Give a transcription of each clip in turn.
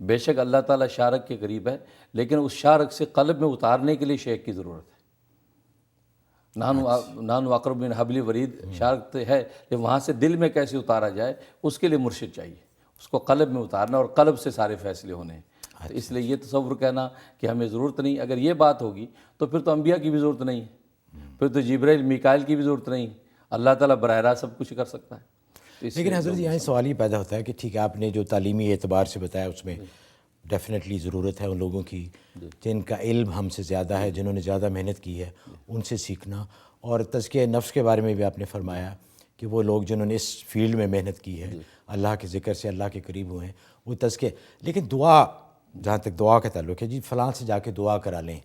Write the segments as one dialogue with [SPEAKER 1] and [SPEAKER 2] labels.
[SPEAKER 1] بے شک اللہ تعالیٰ شارک کے قریب ہے، لیکن اس شارک سے قلب میں اتارنے کے لیے شیخ کی ضرورت ہے۔ نانو اقرب من حبل ورید، شارک تو ہے، لیکن وہاں سے دل میں کیسے اتارا جائے اس کے لیے مرشد چاہیے، اس کو قلب میں اتارنا، اور قلب سے سارے فیصلے ہونے ہیں۔ تو اس لیے یہ تصور کہنا کہ ہمیں ضرورت نہیں، اگر یہ بات ہوگی تو پھر تو انبیاء کی بھی ضرورت نہیں ہے، پھر تو جبرائیل میکائیل کی بھی ضرورت نہیں، اللہ تعالیٰ براہ راست سب کچھ کر سکتا ہے۔
[SPEAKER 2] لیکن حضرت یہاں سوال یہ پیدا ہوتا ہے کہ ٹھیک ہے آپ نے جو تعلیمی اعتبار سے بتایا اس میں ڈیفینیٹلی ضرورت ہے ان لوگوں کی جن کا علم ہم سے زیادہ ہے، جنہوں نے زیادہ محنت کی ہے، ان سے سیکھنا، اور تزکیہ نفس کے بارے میں بھی آپ نے فرمایا کہ وہ لوگ جنہوں نے اس فیلڈ میں محنت کی ہے، اللہ کے ذکر سے اللہ کے قریب ہوئے ہیں، وہ تزکیہ۔ لیکن دعا، جہاں تک دعا کا تعلق ہے، جی فلاں سے جا کے دعا کرا لیں،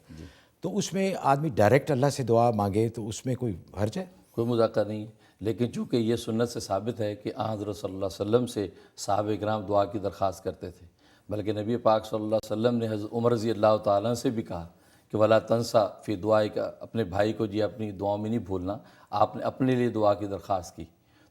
[SPEAKER 2] تو اس میں آدمی ڈائریکٹ اللہ سے دعا مانگے تو اس میں کوئی حرج ہے؟
[SPEAKER 1] کوئی مذاکرہ نہیں، لیکن چونکہ یہ سنت سے ثابت ہے کہ حضرت صلی اللہ علیہ وسلم سے صحابہ کرام دعا کی درخواست کرتے تھے، بلکہ نبی پاک صلی اللہ علیہ وسلم نے حضرت عمر رضی اللہ تعالیٰ سے بھی کہا کہ ولا تنسا فی دعائے کا، اپنے بھائی کو جی اپنی دعاؤں میں نہیں بھولنا، آپ نے اپنے لیے دعا کی درخواست کی۔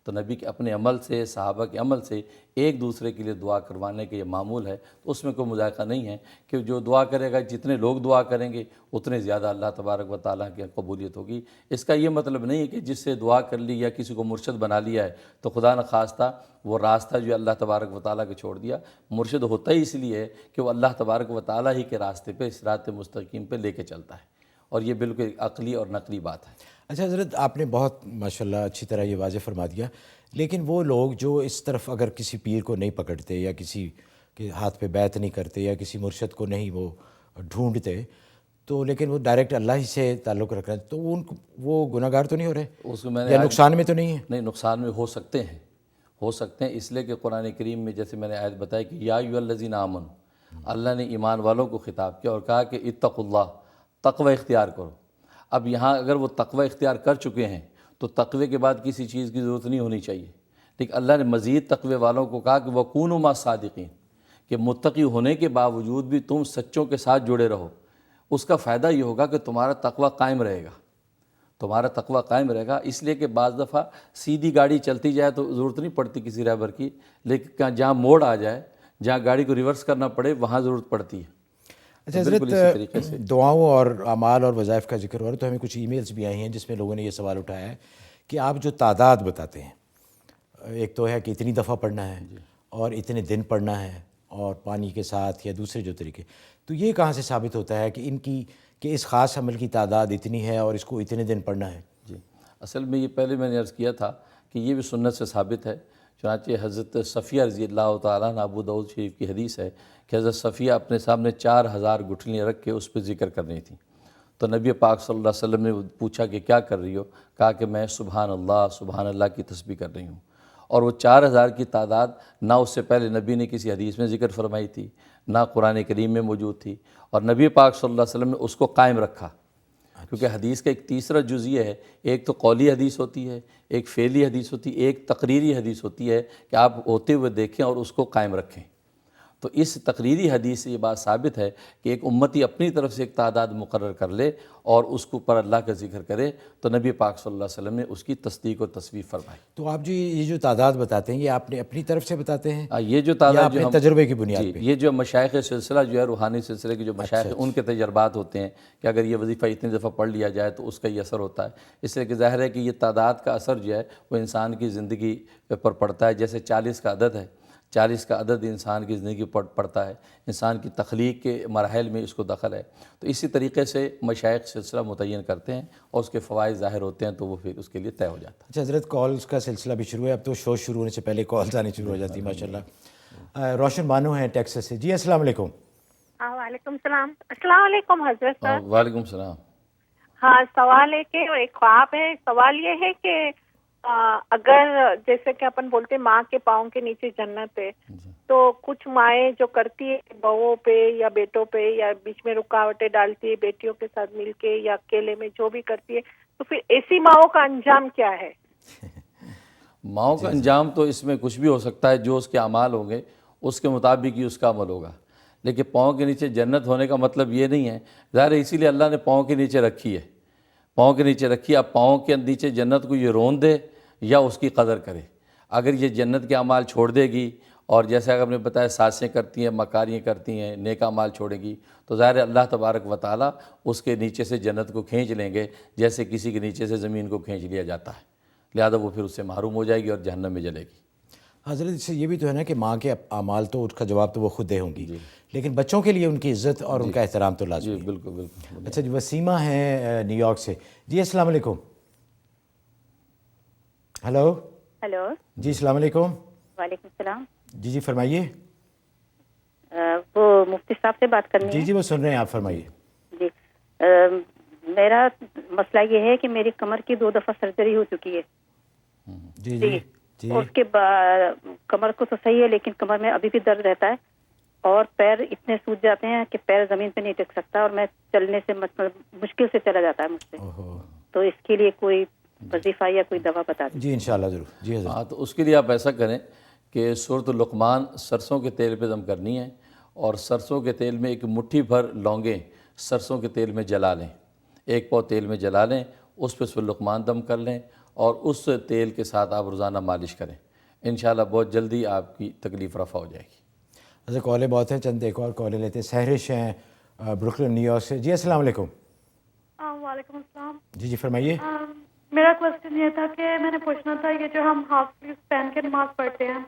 [SPEAKER 1] تو نبی کے اپنے عمل سے، صحابہ کے عمل سے ایک دوسرے کے لیے دعا کروانے کا یہ معمول ہے، تو اس میں کوئی مذائقہ نہیں ہے کہ جو دعا کرے گا، جتنے لوگ دعا کریں گے اتنے زیادہ اللہ تبارک و تعالیٰ کی قبولیت ہوگی۔ اس کا یہ مطلب نہیں ہے کہ جس سے دعا کر لی یا کسی کو مرشد بنا لیا ہے تو خدا نخواستہ وہ راستہ جو اللہ تبارک و تعالیٰ کے چھوڑ دیا۔ مرشد ہوتا ہی اس لیے ہے کہ وہ اللہ تبارک و تعالیٰ ہی کے راستے پہ، صراط مستقیم پہ لے کے چلتا ہے، اور یہ بالکل عقلی اور نقلی بات ہے۔
[SPEAKER 2] اچھا حضرت، آپ نے بہت ماشاءاللہ اچھی طرح یہ واضح فرما دیا، لیکن وہ لوگ جو اس طرف اگر کسی پیر کو نہیں پکڑتے یا کسی کے ہاتھ پہ بیعت نہیں کرتے یا کسی مرشد کو نہیں وہ ڈھونڈتے، تو لیکن وہ ڈائریکٹ اللہ ہی سے تعلق رکھ رہے ہیں، تو وہ گناہ گار تو نہیں ہو رہے،
[SPEAKER 1] اس میں نے
[SPEAKER 2] یا نقصان میں تو نہیں ہے؟
[SPEAKER 1] نہیں، نقصان میں ہو سکتے ہیں، اس لیے کہ قرآن کریم میں جیسے میں نے آیت بتائی کہ یا ایھا الذین آمنوا، اللہ نے ایمان والوں کو خطاب کیا اور کہا کہ اتقوا اللہ، تقوی اختیار کرو۔ اب یہاں اگر وہ تقوی اختیار کر چکے ہیں تو تقوی کے بعد کسی چیز کی ضرورت نہیں ہونی چاہیے، لیکن اللہ نے مزید تقوی والوں کو کہا کہ وَکُونُوا مَعَ الصَّادِقِینَ، کہ متقی ہونے کے باوجود بھی تم سچوں کے ساتھ جڑے رہو۔ اس کا فائدہ یہ ہوگا کہ تمہارا تقوی قائم رہے گا، اس لیے کہ بعض دفعہ سیدھی گاڑی چلتی جائے تو ضرورت نہیں پڑتی کسی رہبر کی، لیکن جہاں موڑ آ جائے، جہاں گاڑی کو ریورس کرنا پڑے، وہاں ضرورت پڑتی ہے۔
[SPEAKER 2] اچھا حضرت، دعاؤں اور اعمال اور وظائف کا ذکر ہو رہا ہے، تو ہمیں کچھ ای میلز بھی آئی ہیں جس میں لوگوں نے یہ سوال اٹھایا ہے کہ آپ جو تعداد بتاتے ہیں، ایک تو ہے کہ اتنی دفعہ پڑھنا ہے اور اتنے دن پڑھنا ہے اور پانی کے ساتھ یا دوسرے جو طریقے، تو یہ کہاں سے ثابت ہوتا ہے کہ اس خاص عمل کی تعداد اتنی ہے اور اس کو اتنے دن پڑھنا ہے؟
[SPEAKER 1] جی، اصل میں یہ پہلے میں نے عرض کیا تھا کہ یہ بھی سنت سے ثابت ہے۔ چنانچہ حضرت صفیہ رضی اللہ تعالیٰ عنہ، ابو داؤد شریف کی حدیث ہے کہ حضرت صفیہ اپنے سامنے 4000 گٹھلیاں رکھ کے اس پہ ذکر کر رہی تھیں، تو نبی پاک صلی اللہ علیہ وسلم نے پوچھا کہ کیا کر رہی ہو؟ کہا کہ میں سبحان اللہ کی تسبیح کر رہی ہوں۔ اور وہ 4000 کی تعداد نہ اس سے پہلے نبی نے کسی حدیث میں ذکر فرمائی تھی، نہ قرآن کریم میں موجود تھی، اور نبی پاک صلی اللہ علیہ وسلم نے اس کو قائم رکھا، کیونکہ حدیث کا ایک تیسرا جزیہ ہے، ایک تو قولی حدیث ہوتی ہے، ایک فعلی حدیث ہوتی ہے، ایک تقریری حدیث ہوتی ہے کہ آپ ہوتے ہوئے دیکھیں اور اس کو قائم رکھیں۔ تو اس تقریری حدیث سے یہ بات ثابت ہے کہ ایک امتی اپنی طرف سے ایک تعداد مقرر کر لے اور اس کو پر اللہ کا ذکر کرے، تو نبی پاک صلی اللہ علیہ وسلم نے اس کی تصدیق و تصویب فرمائی۔
[SPEAKER 2] تو آپ جو یہ جو تعداد بتاتے ہیں، یہ آپ نے اپنی طرف سے بتاتے ہیں
[SPEAKER 1] یہ جو تعداد
[SPEAKER 2] اپنے تجربے کی بنیاد پہ؟
[SPEAKER 1] یہ جو مشائخ سلسلہ جو ہے، روحانی سلسلے کے جو مشائخ ان کے تجربات ہوتے ہیں کہ اگر یہ وظیفہ اتنی دفعہ پڑھ لیا جائے تو اس کا یہ اثر ہوتا ہے، اس لیے کہ ظاہر ہے کہ یہ تعداد کا اثر جو ہے وہ انسان کی زندگی پر پڑتا ہے۔ جیسے 40 کا عدد ہے، 40 کا عدد انسان کی زندگی پر پڑتا ہے، انسان کی تخلیق کے مراحل میں اس کو دخل ہے، تو اسی طریقے سے مشائخ سلسلہ متعین کرتے ہیں اور اس کے فوائد ظاہر ہوتے ہیں تو وہ پھر اس کے لیے طے ہو جاتا ہے۔
[SPEAKER 2] اچھا حضرت، کالز کا سلسلہ بھی شروع ہے، اب تو شو شروع ہونے سے پہلے کالز آنی شروع ہو جاتی ہیں ماشاءاللہ۔ روشن بانو ہیں ٹیکساس سے، جی السلام علیکم۔
[SPEAKER 3] وعلیکم السلام۔ السلام علیکم حضرت صاحب۔
[SPEAKER 1] وعلیکم السلام۔
[SPEAKER 3] ہاں، سوال ہے کہ ایک خواب ہے، سوال یہ ہے کہ اگر جیسے کہ اپن بولتے ماں کے پاؤں کے نیچے جنت ہے، تو کچھ مائیں جو کرتی ہے بہووں پہ یا بیٹوں پہ یا بیچ میں رکاوٹیں ڈالتی ہے بیٹیوں کے ساتھ مل کے یا اکیلے میں جو بھی کرتی ہے، تو پھر ایسی ماؤں کا انجام کیا ہے؟
[SPEAKER 1] ماؤں کا انجام تو اس میں کچھ بھی ہو سکتا ہے، جو اس کے اعمال ہوں گے اس کے مطابق ہی اس کا عمل ہوگا، لیکن پاؤں کے نیچے جنت ہونے کا مطلب یہ نہیں ہے، ظاہر ہے اسی لیے اللہ نے پاؤں کے نیچے رکھی ہے، پاؤں کے نیچے رکھی۔ اب پاؤں کے نیچے جنت کو یہ رون دے یا اس کی قدر کرے۔ اگر یہ جنت کے اعمال چھوڑ دے گی اور جیسے اگر آپ نے بتایا سازشیں کرتی ہیں، مکاریاں کرتی ہیں، نیک اعمال چھوڑے گی، تو ظاہر ہے اللہ تبارک و تعالیٰ اس کے نیچے سے جنت کو کھینچ لیں گے جیسے کسی کے نیچے سے زمین کو کھینچ لیا جاتا ہے، لہذا وہ پھر اس سے محروم ہو جائے گی اور جہنم میں جلے گی۔
[SPEAKER 2] حضرت اس سے یہ بھی تو ہے نا کہ ماں کے اعمال تو اس کا جواب تو وہ خود دے ہوں گی، لیکن بچوں کے لیے ان کی عزت اور ان کا احترام تو لازمی ہے۔
[SPEAKER 1] بالکل بالکل۔
[SPEAKER 2] اچھا جی، وسیمہ ہیں نیو یارک سے۔ جی السلام علیکم۔ ہلو
[SPEAKER 4] ہلو،
[SPEAKER 2] جی السلام علیکم۔
[SPEAKER 4] وعلیکم السلام۔
[SPEAKER 2] جی فرمائیے۔
[SPEAKER 4] وہ مفتی صاحب سے بات کرنی ہے؟
[SPEAKER 2] جی وہ سن رہے ہیں، آپ فرمائیے۔
[SPEAKER 4] جی، میرا مسئلہ یہ ہے کہ میری کمر کی 2 دفعہ سرجری ہو چکی ہے۔
[SPEAKER 2] جی جی جی۔
[SPEAKER 4] اس کے بعد کمر کو تو صحیح ہے، لیکن کمر میں ابھی بھی درد رہتا ہے اور پیر اتنے سوج جاتے ہیں کہ پیر زمین پہ نہیں ٹک سکتا، اور میں چلنے سے مطلب مشکل سے چلا جاتا ہے مجھ سے۔ تو اس کے لیے کوئی وظیفہ یا کوئی دوا بتا دیں۔
[SPEAKER 2] جی انشاءاللہ ضرور۔ جی حضرت۔
[SPEAKER 1] ہاں، تو اس کے لیے آپ ایسا کریں کہ سورۃ لقمان سرسوں کے تیل پہ دم کرنی ہے، اور سرسوں کے تیل میں ایک مٹھی بھر لونگیں سرسوں کے تیل میں جلا لیں، 1 پاؤ تیل میں جلا لیں، اس پہ سورۃ لقمان دم کر لیں، اور اس تیل کے ساتھ آپ روزانہ مالش کریں، انشاءاللہ بہت جلدی آپ کی تکلیف رفع ہو جائے گی۔
[SPEAKER 2] حضرت کالیں بہت ہیں، چند ایک اور کالیں لیتے ہیں۔ سہرش ہیں بروکلن نیو یارک سے۔ جی السلام علیکم۔
[SPEAKER 5] وعلیکم السلام۔
[SPEAKER 2] جی فرمائیے۔
[SPEAKER 5] میرا کوشچن یہ تھا کہ میں نے پوچھنا تھا کہ جو ہم ہاف سلیو پہن کے نماز پڑھتے ہیں،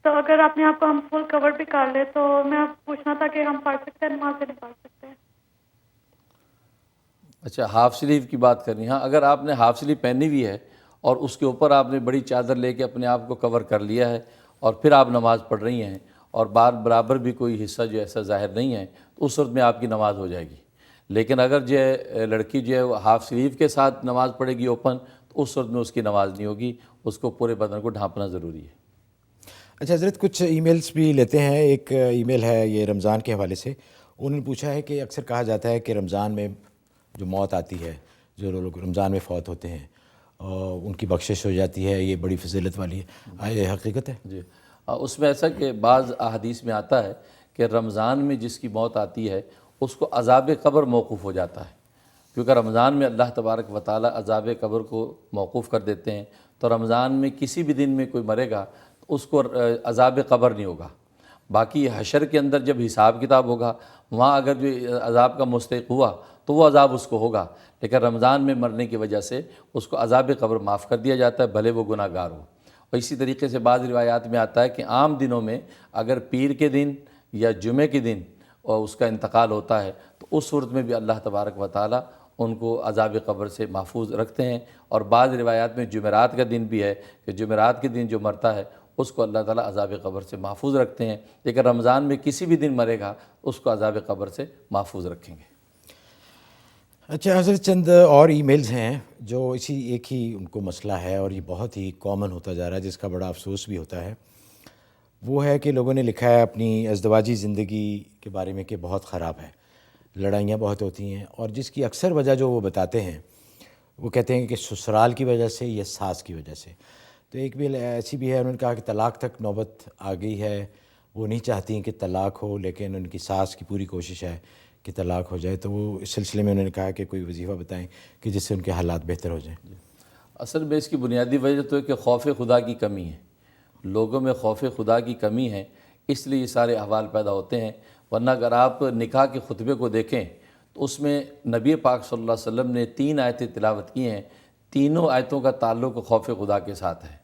[SPEAKER 5] تو اگر اپنے آپ کو ہم فل کور بھی کر لیں تو میں پوچھنا تھا کہ ہم پڑھ سکتے ہیں نماز سے نہیں پڑھ سکتے؟
[SPEAKER 1] اچھا، ہاف سلیو کی بات کرنی۔ ہاں، اگر آپ نے ہاف سلیو پہنی ہوئی ہے اور اس کے اوپر آپ نے بڑی چادر لے کے اپنے آپ کو کور کر لیا ہے اور پھر آپ نماز پڑھ رہی ہیں اور برابر بھی کوئی حصہ جو ایسا ظاہر نہیں ہے، تو اس وقت میں آپ کی نماز ہو جائے گی۔ لیکن اگر جو ہے لڑکی جو ہے وہ ہاف سلیو کے ساتھ نماز پڑھے گی اوپن، تو اس وقت میں اس کی نماز نہیں ہوگی، اس کو پورے بدن کو ڈھانپنا ضروری ہے۔
[SPEAKER 2] اچھا حضرت، کچھ ای میلز بھی لیتے ہیں۔ ایک ای میل ہے یہ رمضان کے حوالے سے، انہوں نے پوچھا ہے کہ اکثر کہا جاتا ہے کہ رمضان میں جو موت آتی ہے، جو لوگ رمضان میں فوت ہوتے ہیں ان کی بخشش ہو جاتی ہے، یہ بڑی فضیلت والی ہے، یہ حقیقت ہے؟
[SPEAKER 1] جی، اس میں ایسا کہ بعض احادیث میں آتا ہے کہ رمضان میں جس کی موت آتی ہے اس کو عذاب قبر موقوف ہو جاتا ہے، کیونکہ رمضان میں اللہ تبارک و تعالیٰ عذاب قبر کو موقوف کر دیتے ہیں، تو رمضان میں کسی بھی دن میں کوئی مرے گا تو اس کو عذاب قبر نہیں ہوگا۔ باقی حشر کے اندر جب حساب کتاب ہوگا، وہاں اگر جو عذاب کا مستحق ہوا تو وہ عذاب اس کو ہوگا، لیکن رمضان میں مرنے کی وجہ سے اس کو عذاب قبر معاف کر دیا جاتا ہے، بھلے وہ گناہ گار ہو۔ اور اسی طریقے سے بعض روایات میں آتا ہے کہ عام دنوں میں اگر پیر کے دن یا جمعے کے دن اور اس کا انتقال ہوتا ہے تو اس صورت میں بھی اللہ تبارک و تعالیٰ ان کو عذاب قبر سے محفوظ رکھتے ہیں۔ اور بعض روایات میں جمعرات کا دن بھی ہے کہ جمعرات کے دن جو مرتا ہے اس کو اللہ تعالیٰ عذاب قبر سے محفوظ رکھتے ہیں، لیکن رمضان میں کسی بھی دن مرے گا اس کو عذاب قبر سے محفوظ رکھیں گے۔
[SPEAKER 2] اچھا حضرت، چند اور ای میلز ہیں جو اسی ایک ہی ان کو مسئلہ ہے، اور یہ بہت ہی کامن ہوتا جا رہا ہے، جس کا بڑا افسوس بھی ہوتا ہے۔ وہ ہے کہ لوگوں نے لکھا ہے اپنی ازدواجی زندگی کے بارے میں کہ بہت خراب ہے، لڑائیاں بہت ہوتی ہیں، اور جس کی اکثر وجہ جو وہ بتاتے ہیں وہ کہتے ہیں کہ سسرال کی وجہ سے یا ساس کی وجہ سے۔ تو ایک میل ایسی بھی ہے، انہوں نے کہا کہ طلاق تک نوبت آ گئی ہے، وہ نہیں چاہتی ہیں کہ طلاق ہو، لیکن ان کی ساس کی پوری کوشش ہے کہ طلاق ہو جائے۔ تو وہ اس سلسلے میں انہوں نے کہا کہ کوئی وظیفہ بتائیں کہ جس سے ان کے حالات بہتر ہو جائیں۔
[SPEAKER 1] اصل میں اس کی بنیادی وجہ تو ہے کہ خوف خدا کی کمی ہے، لوگوں میں خوف خدا کی کمی ہے، اس لیے یہ سارے احوال پیدا ہوتے ہیں۔ ورنہ اگر آپ نکاح کے خطبے کو دیکھیں تو اس میں نبی پاک صلی اللہ علیہ وسلم نے 3 آیتیں تلاوت کی ہیں، تینوں آیتوں کا تعلق خوف خدا کے ساتھ ہے۔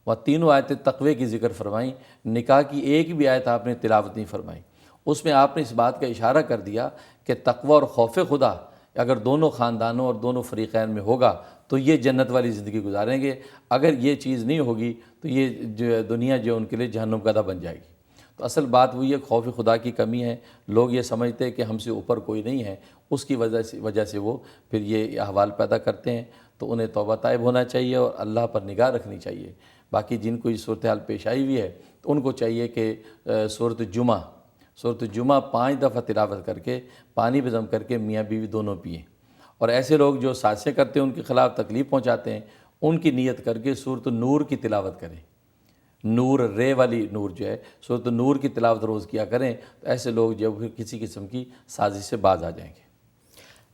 [SPEAKER 1] وہ تینوں آیتیں تقوی کی ذکر فرمائیں، نکاح کی ایک بھی آیت آپ نے تلاوت نہیں فرمائی۔ اس میں آپ نے اس بات کا اشارہ کر دیا کہ تقوی اور خوف خدا اگر دونوں خاندانوں اور دونوں فریقین میں ہوگا تو یہ جنت والی زندگی گزاریں گے، اگر یہ چیز نہیں ہوگی تو یہ جو دنیا جو ان کے لیے جہنم کا دہ بن جائے گی۔ تو اصل بات وہی ہے، خوف خدا کی کمی ہے، لوگ یہ سمجھتے ہیں کہ ہم سے اوپر کوئی نہیں ہے، اس کی وجہ سے وہ پھر یہ احوال پیدا کرتے ہیں۔ تو انہیں توبہ طائب ہونا چاہیے اور اللہ پر نگاہ رکھنی چاہیے۔ باقی جن کو یہ صورتحال پیش آئی ہوئی ہے تو ان کو چاہیے کہ سورۃ جمعہ 5 دفعہ تلاوت کر کے پانی پہ دم کر کے میاں بیوی دونوں پئیں، اور ایسے لوگ جو سازشیں کرتے ہیں ان کے خلاف تکلیف پہنچاتے ہیں، ان کی نیت کر کے سورۃ نور کی تلاوت کریں۔ نور، رے والی نور جو ہے، سورۃ نور کی تلاوت روز کیا کریں، تو ایسے لوگ جو پھر کسی قسم کی سازش سے باز آ جائیں گے۔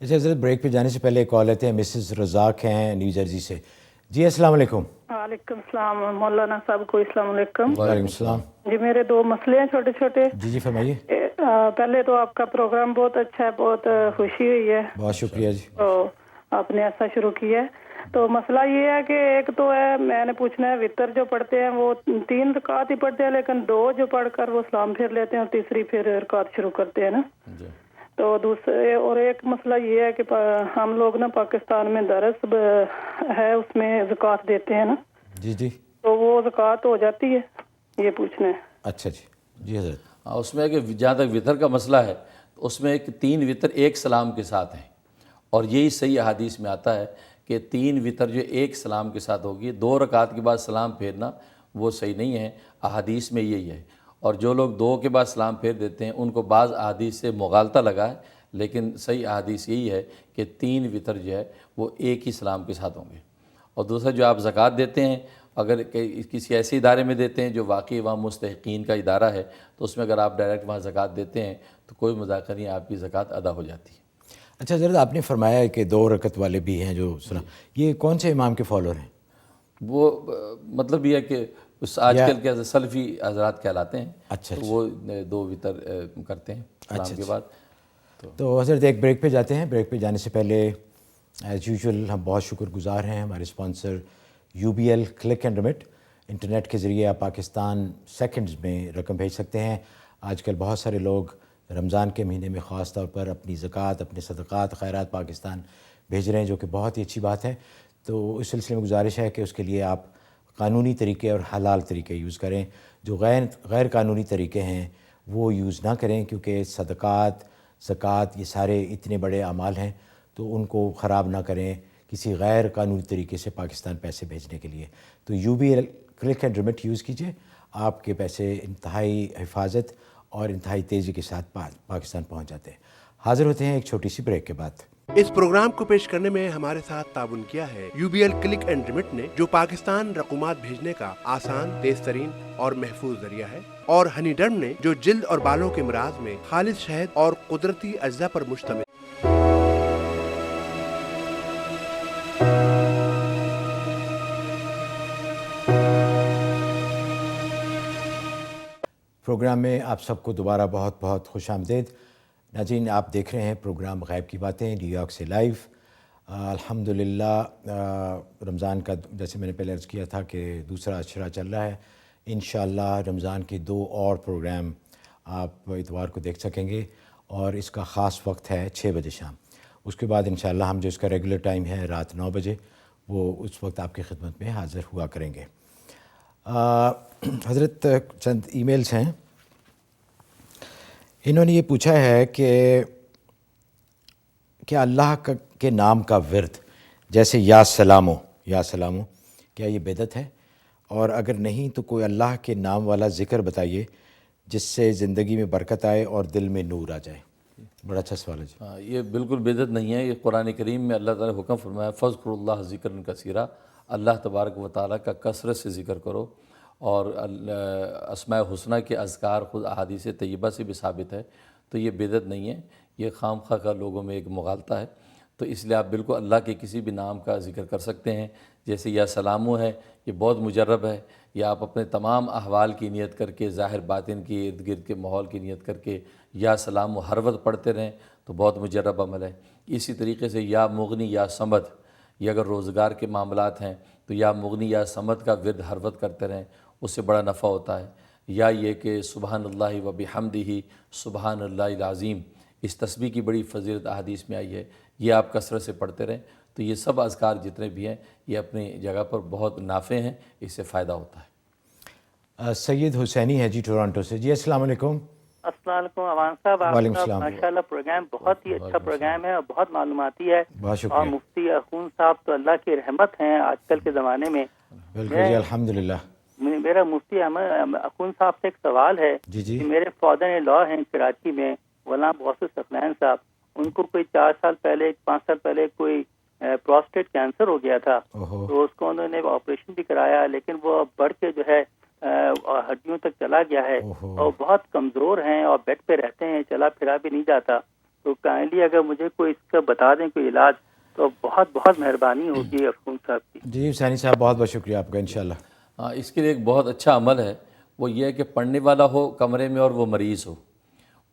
[SPEAKER 2] اچھا حضرت، بریک پہ جانے سے پہلے ایک کال لیتے ہیں، مسز رزاق ہیں نیو جرسی سے۔ جی السلام علیکم.
[SPEAKER 6] وعلیکم السلام مولانا صاحب کو السلام علیکم.
[SPEAKER 2] وعلیکم السلام.
[SPEAKER 6] جی میرے 2 مسئلے ہیں چھوٹے چھوٹے.
[SPEAKER 2] جی فرمائیے.
[SPEAKER 6] پہلے تو آپ کا پروگرام بہت اچھا ہے, بہت خوشی ہوئی ہے.
[SPEAKER 2] بہت شکریہ جی.
[SPEAKER 6] تو آپ نے ایسا شروع کیا ہے. تو مسئلہ یہ ہے کہ ایک تو ہے, میں نے پوچھنا ہے, وطر جو پڑھتے ہیں وہ 3 رکعت ہی پڑھتے ہیں, لیکن 2 جو پڑھ کر وہ سلام پھیر لیتے ہیں اور تیسری پھر رکعت شروع کرتے ہیں نا. تو دوسرے اور ایک مسئلہ یہ ہے کہ ہم لوگ نا پاکستان میں درس ہے, اس میں زکوٰۃ دیتے ہیں نا.
[SPEAKER 2] جی
[SPEAKER 6] تو وہ زکوٰۃ ہو جاتی ہے, یہ پوچھنا ہے.
[SPEAKER 2] اچھا جی حضرت.
[SPEAKER 1] اس میں کہ جہاں تک وطر کا مسئلہ ہے تو اس میں ایک 3 وطر ایک سلام کے ساتھ ہیں, اور یہی صحیح احادیث میں آتا ہے کہ 3 وطر جو ایک سلام کے ساتھ ہوگی, 2 رکعت کے بعد سلام پھیرنا وہ صحیح نہیں ہے. احادیث میں یہی ہے, اور جو لوگ 2 کے بعد سلام پھیر دیتے ہیں ان کو بعض احادیث سے مغالطہ لگا ہے, لیکن صحیح احادیث یہی ہے کہ 3 وطر جو ہے وہ ایک ہی سلام کے ساتھ ہوں گے. اور دوسرا جو آپ زکوٰۃ دیتے ہیں, اگر کسی ایسے ادارے میں دیتے ہیں جو واقعی وہاں مستحقین کا ادارہ ہے, تو اس میں اگر آپ ڈائریکٹ وہاں زکوٰۃ دیتے ہیں تو کوئی مذاکرہ نہیں, آپ کی زکوٰۃ ادا ہو جاتی ہے.
[SPEAKER 2] اچھا حضرت, آپ نے فرمایا ہے کہ 2 رکعت والے بھی ہیں جو سنا, یہ کون سے امام کے فالوور ہیں؟
[SPEAKER 1] وہ مطلب یہ ہے کہ آج کل کے سلفی حضرات کہلاتے ہیں.
[SPEAKER 2] اچھا
[SPEAKER 1] تو وہ 2 وطر کرتے ہیں سلام کے بعد.
[SPEAKER 2] تو حضرت ایک بریک پہ جاتے ہیں. بریک پہ جانے سے پہلے ایز یوزول ہم بہت شکر گزار ہیں ہمارے sponsor UBL Click and Remit. Internet کے ذریعے آپ پاکستان سیکنڈز میں رقم بھیج سکتے ہیں. آج کل بہت سارے لوگ رمضان کے مہینے میں خاص طور پر اپنی زکوٰۃ, اپنے صدقات, خیرات پاکستان بھیج رہے ہیں, جو کہ بہت ہی اچھی بات ہے. تو اس سلسلے میں گزارش ہے کہ اس کے لیے آپ قانونی طریقے اور حلال طریقے یوز کریں. جو غیر قانونی طریقے ہیں وہ یوز نہ کریں, کیونکہ صدقات, زکوٰۃ یہ سارے اتنے بڑے اعمال ہیں, تو ان کو خراب نہ کریں کسی غیر قانونی طریقے سے پاکستان پیسے بھیجنے کے لیے. تو UBL کلک اینڈ رمٹ یوز کیجئے, آپ کے پیسے انتہائی حفاظت اور انتہائی تیزی کے ساتھ پاکستان پہنچ جاتے ہیں. حاضر ہوتے ہیں ایک چھوٹی سی بریک کے بعد.
[SPEAKER 7] اس پروگرام کو پیش کرنے میں ہمارے ساتھ تعاون کیا ہے UBL کلک اینڈ رمٹ نے, جو پاکستان رقومات بھیجنے کا آسان, تیز ترین اور محفوظ ذریعہ ہے, اور ہنی ڈرم نے, جو جلد اور بالوں کے امراض میں خالص شہد اور قدرتی اجزاء پر مشتمل.
[SPEAKER 2] پروگرام میں آپ سب کو دوبارہ بہت بہت خوش آمدید. ناظرین, آپ دیکھ رہے ہیں پروگرام غیب کی باتیں نیو یارک سے لائیو. الحمدللہ رمضان کا, جیسے میں نے پہلے عرض کیا تھا کہ دوسرا اشرا چل رہا ہے. انشاءاللہ رمضان کے 2 اور پروگرام آپ اتوار کو دیکھ سکیں گے, اور اس کا خاص وقت ہے 6 بجے شام. اس کے بعد انشاءاللہ ہم جو اس کا ریگولر ٹائم ہے رات 9 بجے, وہ اس وقت آپ کی خدمت میں حاضر ہوا کریں گے. حضرت چند ای میلز ہیں. انہوں نے یہ پوچھا ہے کہ کیا اللہ کے نام کا ورد جیسے یا سلامو کیا یہ بدعت ہے, اور اگر نہیں تو کوئی اللہ کے نام والا ذکر بتائیے جس سے زندگی میں برکت آئے اور دل میں نور آ جائے. بڑا اچھا سوال ہے جی.
[SPEAKER 1] یہ بالکل بدعت نہیں ہے. یہ قرآن کریم میں اللہ تعالیٰ نے حکم فرمایا فَاذْكُرُوا اللَّهَ ذِكْرًا كَثِيرًا, اللہ تبارک و تعالیٰ کا کثرت سے ذکر کرو. اور اسماء حسنہ کے اذکار خود احادیث طیبہ سے بھی ثابت ہے, تو یہ بدعت نہیں ہے. یہ خام خواہ کا لوگوں میں ایک مغالطہ ہے. تو اس لیے آپ بالکل اللہ کے کسی بھی نام کا ذکر کر سکتے ہیں. جیسے یا سلامو ہے, یہ بہت مجرب ہے. یا آپ اپنے تمام احوال کی نیت کر کے, ظاہر باطن کی, ارد گرد کے ماحول کی نیت کر کے یا سلامو ہر وقت پڑھتے رہیں تو بہت مجرب عمل ہے. اسی طریقے سے یا مغنی یا صمد, یہ اگر روزگار کے معاملات ہیں تو یا مغنی یا صمد کا ورد ہر وقت کرتے رہیں, اس سے بڑا نفع ہوتا ہے. یا یہ کہ سبحان اللہ و بحمدہ سبحان اللہ العظیم, اس تسبیح کی بڑی فضیلت احادیث میں آئی ہے, یہ آپ کثرت سے پڑھتے رہیں. تو یہ سب اذکار جتنے بھی ہیں یہ اپنی جگہ پر بہت نافع ہیں, اس سے فائدہ ہوتا ہے.
[SPEAKER 2] سید حسینی ہے جی ٹورانٹو سے. جی السلام علیکم.
[SPEAKER 8] السلام علیکم عوان صاحب.
[SPEAKER 2] وعلیکم السلام.
[SPEAKER 8] ماشاءاللہ پروگرام بہت ہی اچھا پروگرام ہے اور بہت معلوماتی ہے.
[SPEAKER 2] بہت شکریہ.
[SPEAKER 8] اور مفتی اخون صاحب تو اللہ کی رحمت ہیں آج کل کے زمانے میں.
[SPEAKER 2] بالکل جی الحمدللہ.
[SPEAKER 8] میرا مفتی اخون صاحب سے ایک سوال ہے.
[SPEAKER 2] جی
[SPEAKER 8] کہ میرے فادر ان لا ہیں کراچی میں, غلام غوث الثقلین صاحب. ان کو کوئی 4 سال پہلے 5 سال پہلے کوئی پروسٹیٹ کینسر ہو گیا تھا. تو اس کو انہوں نے آپریشن بھی کرایا, لیکن وہ بڑھ کے جو ہے ہڈیوں تک چلا گیا ہے اور بہت کمزور ہیں اور بیڈ پہ رہتے ہیں, چلا پھرا بھی نہیں جاتا. تو کائنڈلی اگر مجھے کوئی اس کا بتا دیں کوئی علاج. تو بہت بہت مہربانی ہوگی افغان صاحب کی.
[SPEAKER 2] جی ثانی صاحب بہت بہت شکریہ آپ کا انشاءاللہ.
[SPEAKER 1] ہاں، اس کے لیے ایک بہت اچھا عمل ہے، وہ یہ ہے کہ پڑھنے والا ہو کمرے میں اور وہ مریض ہو،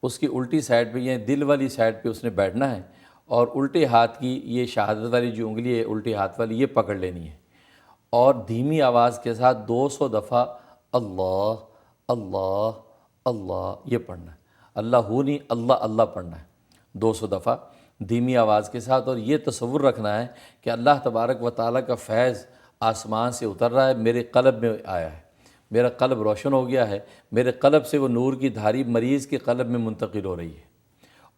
[SPEAKER 1] اس کی الٹی سائڈ پہ یا دل والی سائڈ پہ اس نے بیٹھنا ہے اور الٹے ہاتھ کی یہ شہادت والی جو انگلی ہے الٹے ہاتھ والی یہ پکڑ لینی ہے اور دھیمی آواز کے ساتھ 200 دفعہ اللہ اللہ اللہ یہ پڑھنا ہے. اللہ ہو نہیں، اللہ اللہ پڑھنا ہے 200 دفعہ دھیمی آواز کے ساتھ، اور یہ تصور رکھنا ہے کہ اللہ تبارک و تعالیٰ کا فیض آسمان سے اتر رہا ہے، میرے قلب میں آیا ہے، میرا قلب روشن ہو گیا ہے، میرے قلب سے وہ نور کی دھاری مریض کے قلب میں منتقل ہو رہی ہے،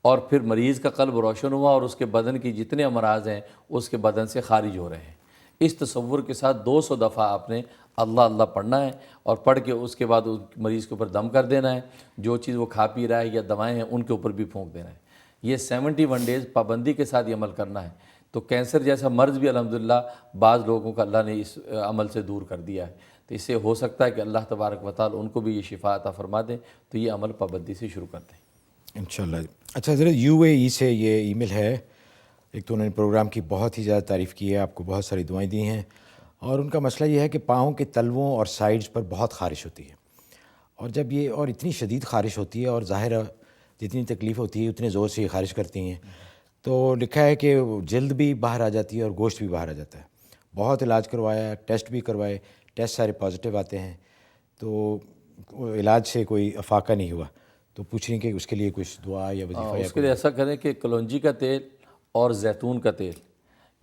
[SPEAKER 1] اور پھر مریض کا قلب روشن ہوا اور اس کے بدن کی جتنے امراض ہیں اس کے بدن سے خارج ہو رہے ہیں. اس تصور کے ساتھ 200 دفعہ آپ نے اللہ اللہ پڑھنا ہے اور پڑھ کے اس کے بعد اس مریض کے اوپر دم کر دینا ہے. جو چیز وہ کھا پی رہا ہے یا دوائیں ہیں ان کے اوپر بھی پھونک دینا ہے. یہ 71 ڈیز پابندی کے ساتھ یہ عمل کرنا ہے. تو کینسر جیسا مرض بھی الحمدللہ بعض لوگوں کا اللہ نے اس عمل سے دور کر دیا ہے. تو اس سے ہو سکتا ہے کہ اللہ تبارک و تعالی ان کو بھی یہ شفا عطا فرما دیں. تو یہ عمل پابندی سے شروع کر دیں
[SPEAKER 2] انشاءاللہ. اچھا حضرت UAE سے یہ ای میل ہے. ایک تو انہوں نے پروگرام کی بہت ہی زیادہ تعریف کی ہے، آپ کو بہت ساری دعائیں دی ہیں، اور ان کا مسئلہ یہ ہے کہ پاؤں کے تلووں اور سائڈز پر بہت خارش ہوتی ہے، اور جب یہ اور اتنی شدید خارش ہوتی ہے اور ظاہر جتنی تکلیف ہوتی ہے اتنے زور سے یہ خارش کرتی ہیں، تو لکھا ہے کہ جلد بھی باہر آ جاتی ہے اور گوشت بھی باہر آ جاتا ہے. بہت علاج کروایا، ٹیسٹ بھی کروائے، ٹیسٹ سارے پازیٹیو آتے ہیں، تو علاج سے کوئی افاقہ نہیں ہوا. تو پوچھ رہی ہیں کہ اس کے لیے کچھ دعا یا وظیفہ یا
[SPEAKER 1] اس کے لیے ایسا کریں کہ کلونجی کا تیل اور زیتون کا تیل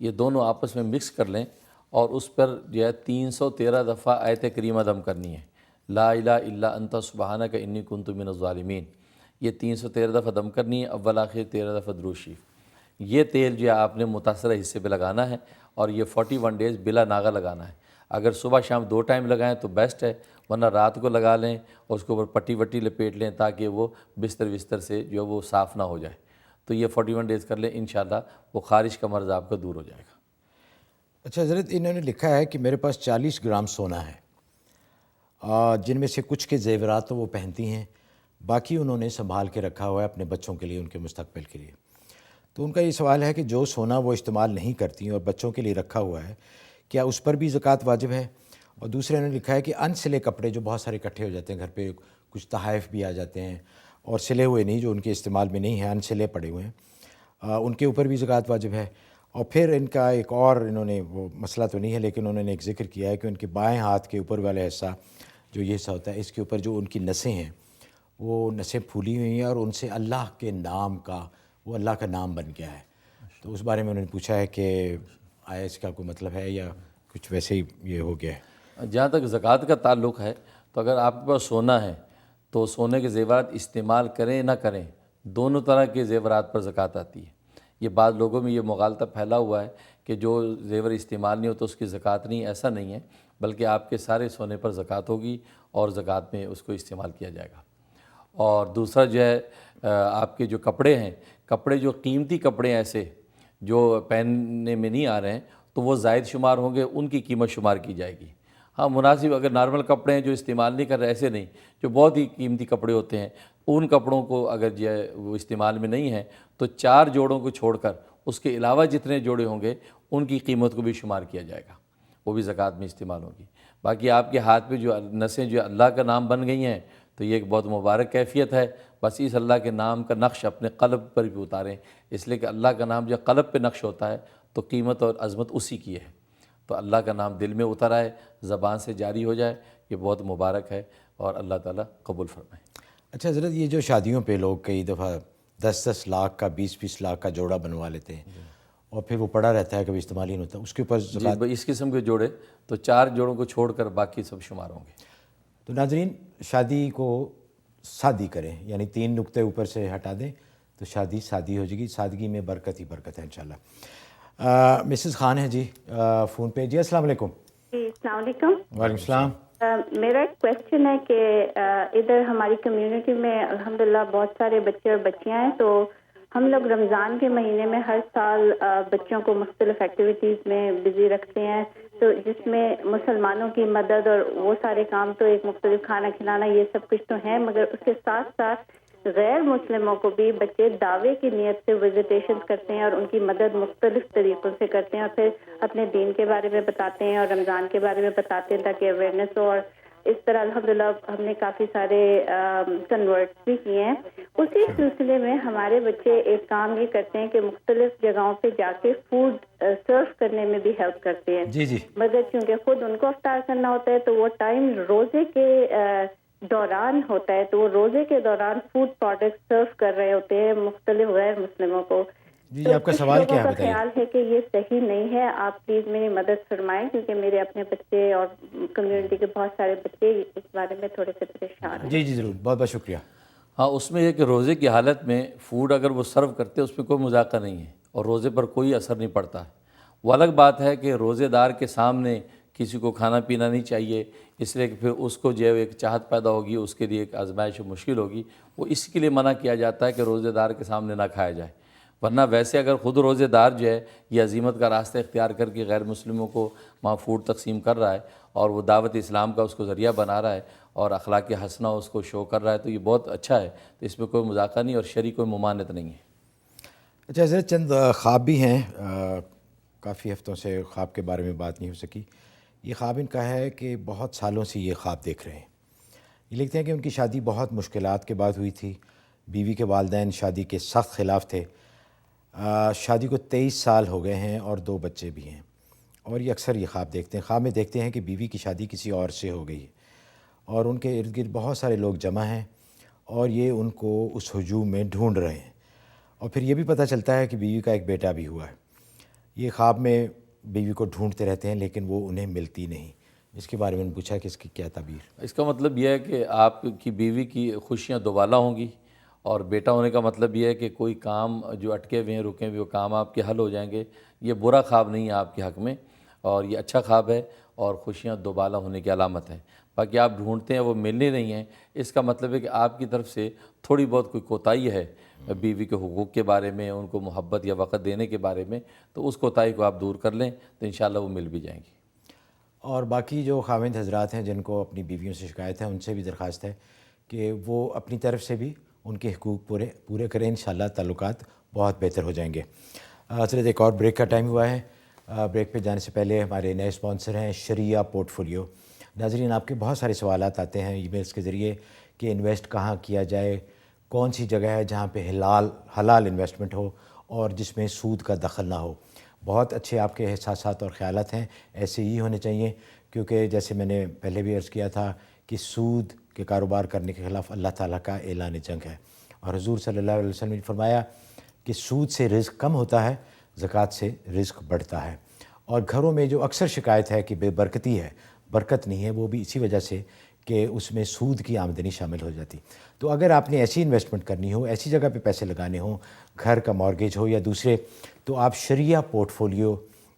[SPEAKER 1] یہ دونوں آپس میں مکس کر لیں اور اس پر جو ہے 313 دفعہ آیت کریمہ دم کرنی ہے. لا الہ الا انت سبحانک انی کنت من الظالمین. یہ 313 دفعہ دم کرنی ہے، اول آخر 13 دفعہ درود شریف. یہ تیل جو ہے آپ نے متاثرہ حصے پہ لگانا ہے اور یہ 41 ڈیز بلا ناغہ لگانا ہے. اگر صبح شام 2 ٹائم لگائیں تو بیسٹ ہے، ورنہ رات کو لگا لیں اور اس کے اوپر پٹی وٹی لپیٹ لیں تاکہ وہ بستر سے جو وہ صاف نہ ہو جائے. تو یہ 41 ڈیز کر لیں، انشاءاللہ وہ خارش کا مرض آپ کا دور ہو جائے گا.
[SPEAKER 2] اچھا حضرت انہوں نے لکھا ہے کہ میرے پاس 40 گرام سونا ہے، جن میں سے کچھ کے زیورات تو وہ پہنتی ہیں، باقی انہوں نے سنبھال کے رکھا ہوا ہے اپنے بچوں کے لیے، ان کے مستقبل کے لیے. تو ان کا یہ سوال ہے کہ جو سونا وہ استعمال نہیں کرتی اور بچوں کے لیے رکھا ہوا ہے، کیا اس پر بھی زکوٰۃ واجب ہے؟ اور دوسرے انہوں نے لکھا ہے کہ ان سلے کپڑے جو بہت سارے اکٹھے ہو جاتے ہیں گھر پہ، کچھ تحائف بھی آ جاتے ہیں اور سلے ہوئے نہیں، جو ان کے استعمال میں نہیں ہیں، ان سلے پڑے ہوئے ہیں، ان کے اوپر بھی زکوٰۃ واجب ہے. اور پھر ان کا ایک اور انہوں نے، وہ مسئلہ تو نہیں ہے لیکن انہوں نے ایک ذکر کیا ہے کہ ان کے بائیں ہاتھ کے اوپر والا حصہ جو یہ حصہ ہوتا ہے، اس کے اوپر جو ان کی نسیں ہیں وہ نسیں پھولی ہوئی ہیں اور ان سے اللہ کے نام کا، وہ اللہ کا نام بن گیا ہے. تو اس بارے میں انہوں نے پوچھا ہے کہ آیا اس کا کوئی مطلب ہے یا کچھ ویسے ہی یہ ہو گیا ہے.
[SPEAKER 1] جہاں تک زکوٰۃ کا تعلق ہے تو اگر آپ کے پاس سونا ہے تو سونے کے زیورات استعمال کریں نہ کریں، دونوں طرح کے زیورات پر زکوٰۃ آتی ہے. یہ بعض لوگوں میں یہ مغالطہ پھیلا ہوا ہے کہ جو زیور استعمال نہیں ہو تو اس کی زکوٰۃ نہیں. ایسا نہیں ہے، بلکہ آپ کے سارے سونے پر زکوٰۃ ہوگی اور زکوٰۃ میں اس کو استعمال کیا جائے گا. اور دوسرا جو ہے آپ کے جو کپڑے ہیں، کپڑے جو قیمتی کپڑے ایسے جو پہننے میں نہیں آ رہے ہیں تو وہ زائد شمار ہوں گے، ان کی قیمت شمار کی جائے گی. ہاں مناسب اگر نارمل کپڑے ہیں جو استعمال نہیں کر رہے، ایسے نہیں، جو بہت ہی قیمتی کپڑے ہوتے ہیں، ان کپڑوں کو اگر جو ہے وہ استعمال میں نہیں ہیں تو 4 جوڑوں کو چھوڑ کر اس کے علاوہ جتنے جوڑے ہوں گے ان کی قیمت کو بھی شمار کیا جائے گا، وہ بھی زکوٰۃ میں استعمال ہوگی. باقی آپ کے ہاتھ پہ جو نسیں جو اللہ کا نام بن گئی ہیں تو یہ ایک بہت مبارک کیفیت ہے. بس اس اللہ کے نام کا نقش اپنے قلب پر بھی اتاریں، اس لیے کہ اللہ کا نام جب قلب پہ نقش ہوتا ہے تو قیمت اور عظمت اسی کی ہے. تو اللہ کا نام دل میں اتر آئے، زبان سے جاری ہو جائے، یہ بہت مبارک ہے اور اللہ تعالیٰ قبول فرمائے.
[SPEAKER 2] اچھا حضرت یہ جو شادیوں پہ لوگ کئی دفعہ 10-10 لاکھ کا 20-20 لاکھ کا جوڑا بنوا لیتے ہیں اور پھر وہ پڑا رہتا ہے، کبھی استعمال ہی نہیں ہوتا، اس کے اوپر زکوٰۃ؟
[SPEAKER 1] اس قسم کے جوڑے تو 4 جوڑوں کو چھوڑ کر باقی سب شمار ہوں گے.
[SPEAKER 2] تو ناظرین شادی کو سادی کریں، یعنی 3 نقطے اوپر سے ہٹا دیں تو شادی سادی ہو جائے گی. سادگی میں برکت ہی برکت ہے انشاءاللہ. مسز خان ہے جی فون پہ. جی السلام علیکم.
[SPEAKER 9] جی السلام علیکم.
[SPEAKER 2] وعلیکم السلام.
[SPEAKER 9] میرا ایک کویشچن ہے کہ ادھر ہماری کمیونٹی میں الحمدللہ بہت سارے بچے اور بچیاں ہیں، تو ہم لوگ رمضان کے مہینے میں ہر سال بچوں کو مختلف ایکٹیویٹیز میں بزی رکھتے ہیں، تو جس میں مسلمانوں کی مدد اور وہ سارے کام تو ایک مختلف کھانا کھلانا یہ سب کچھ تو ہیں، مگر اس کے ساتھ ساتھ غیر مسلموں کو بھی بچے دعوے کی نیت سے وزٹیشن کرتے ہیں اور ان کی مدد مختلف طریقوں سے کرتے ہیں اور پھر اپنے دین کے بارے میں بتاتے ہیں اور رمضان کے بارے میں بتاتے ہیں تاکہ اویئرنیس ہو. اور اس طرح الحمدللہ ہم نے کافی سارے کنورٹس بھی کیے ہیں. اسی سلسلے میں ہمارے بچے ایک کام یہ کرتے ہیں کہ مختلف جگہوں پہ جا کے فوڈ سرو کرنے میں بھی ہیلپ کرتے ہیں.
[SPEAKER 2] جی
[SPEAKER 9] مگر چونکہ خود ان کو افطار کرنا ہوتا ہے تو وہ ٹائم روزے کے دوران ہوتا ہے، تو وہ روزے کے دوران فوڈ پروڈکٹ سرو کر رہے ہوتے ہیں مختلف غیر مسلموں کو.
[SPEAKER 2] جی آپ کا سوال کیا ہے بتائیے.
[SPEAKER 9] خیال ہے کہ یہ صحیح نہیں ہے. آپ پلیز میری مدد فرمائیں کیونکہ میرے اپنے بچے اور کمیونٹی کے بہت سارے بچے اس بارے میں تھوڑے سے پریشان ہیں.
[SPEAKER 2] جی ضرور، بہت بہت شکریہ.
[SPEAKER 1] ہاں، اس میں یہ کہ روزے کی حالت میں فوڈ اگر وہ سرو کرتے اس پہ کوئی مذاکرہ نہیں ہے اور روزے پر کوئی اثر نہیں پڑتا ہے. وہ الگ بات ہے کہ روزے دار کے سامنے کسی کو کھانا پینا نہیں چاہیے، اس لیے کہ پھر اس کو جو ایک چاہت پیدا ہوگی، اس کے لیے ایک آزمائش مشکل ہوگی. وہ اس کے لیے منع کیا جاتا ہے کہ روزے دار کے سامنے نہ کھایا جائے. ورنہ ویسے اگر خود روزے دار جو ہے یہ عزیمت کا راستہ اختیار کر کے غیر مسلموں کو وہاں فوڈ تقسیم کر رہا ہے اور وہ دعوت اسلام کا اس کو ذریعہ بنا رہا ہے اور اخلاق حسنہ اس کو شو کر رہا ہے، تو یہ بہت اچھا ہے. تو اس میں کوئی مذاکرہ نہیں اور شرعی کوئی ممانعت نہیں ہے.
[SPEAKER 2] اچھا حضرت، چند خواب بھی ہیں، کافی ہفتوں سے خواب کے بارے میں بات نہیں ہو سکی. یہ خواب ان کا ہے کہ بہت سالوں سے یہ خواب دیکھ رہے ہیں. یہ لکھتے ہیں کہ ان کی شادی بہت مشکلات کے بعد ہوئی تھی. بیوی کے والدین شادی کے سخت خلاف تھے. شادی کو 23 سال ہو گئے ہیں اور 2 بچے بھی ہیں. اور یہ اکثر یہ خواب دیکھتے ہیں. خواب میں دیکھتے ہیں کہ بیوی کی شادی کسی اور سے ہو گئی ہے اور ان کے ارد گرد بہت سارے لوگ جمع ہیں اور یہ ان کو اس ہجوم میں ڈھونڈ رہے ہیں. اور پھر یہ بھی پتہ چلتا ہے کہ بیوی کا ایک بیٹا بھی ہوا ہے. یہ خواب میں بیوی کو ڈھونڈتے رہتے ہیں لیکن وہ انہیں ملتی نہیں. اس کے بارے میں نے پوچھا کہ اس کی کیا تعبیر.
[SPEAKER 1] اس کا مطلب یہ ہے کہ آپ کی بیوی کی خوشیاں دوبالا ہوں گی اور بیٹا ہونے کا مطلب یہ ہے کہ کوئی کام جو اٹکے ہوئے ہیں، رکے ہوئے، وہ کام آپ کے حل ہو جائیں گے. یہ برا خواب نہیں ہے آپ کے حق میں اور یہ اچھا خواب ہے اور خوشیاں دوبالا ہونے کی علامت ہے. باقی آپ ڈھونڈتے ہیں وہ ملنے نہیں ہیں، اس کا مطلب ہے کہ آپ کی طرف سے تھوڑی بہت کوئی کوتاہی ہے بیوی کے حقوق کے بارے میں، ان کو محبت یا وقت دینے کے بارے میں. تو اس کوتاہی کو آپ دور کر لیں تو انشاءاللہ وہ مل بھی جائیں گی.
[SPEAKER 2] اور باقی جو خاوند حضرات ہیں جن کو اپنی بیویوں سے شکایت ہے، ان سے بھی درخواست ہے کہ وہ اپنی طرف سے بھی ان کے حقوق پورے کریں. انشاءاللہ تعلقات بہت بہتر ہو جائیں گے. حضرت ایک اور بریک کا ٹائم ہوا ہے. بریک پہ جانے سے پہلے ہمارے نئے اسپانسر ہیں شریعہ پورٹ فولیو. ناظرین، آپ کے بہت سارے سوالات آتے ہیں ای میلز کے ذریعے کہ انویسٹ کہاں کیا جائے، کون سی جگہ ہے جہاں پہ حلال انویسٹمنٹ ہو اور جس میں سود کا دخل نہ ہو. بہت اچھے آپ کے احساسات اور خیالات ہیں، ایسے ہی ہونے چاہیے، کیونکہ جیسے میں نے پہلے بھی عرض کیا تھا کہ سود کے کاروبار کرنے کے خلاف اللہ تعالیٰ کا اعلان جنگ ہے. اور حضور صلی اللہ علیہ وسلم نے فرمایا کہ سود سے رزق کم ہوتا ہے، زکوٰۃ سے رزق بڑھتا ہے. اور گھروں میں جو اکثر شکایت ہے کہ بے برکتی ہے، برکت نہیں ہے، وہ بھی اسی وجہ سے کہ اس میں سود کی آمدنی شامل ہو جاتی. تو اگر آپ نے ایسی انویسٹمنٹ کرنی ہو، ایسی جگہ پہ پیسے لگانے ہوں، گھر کا مارگیج ہو یا دوسرے، تو آپ شریعہ پورٹ فولیو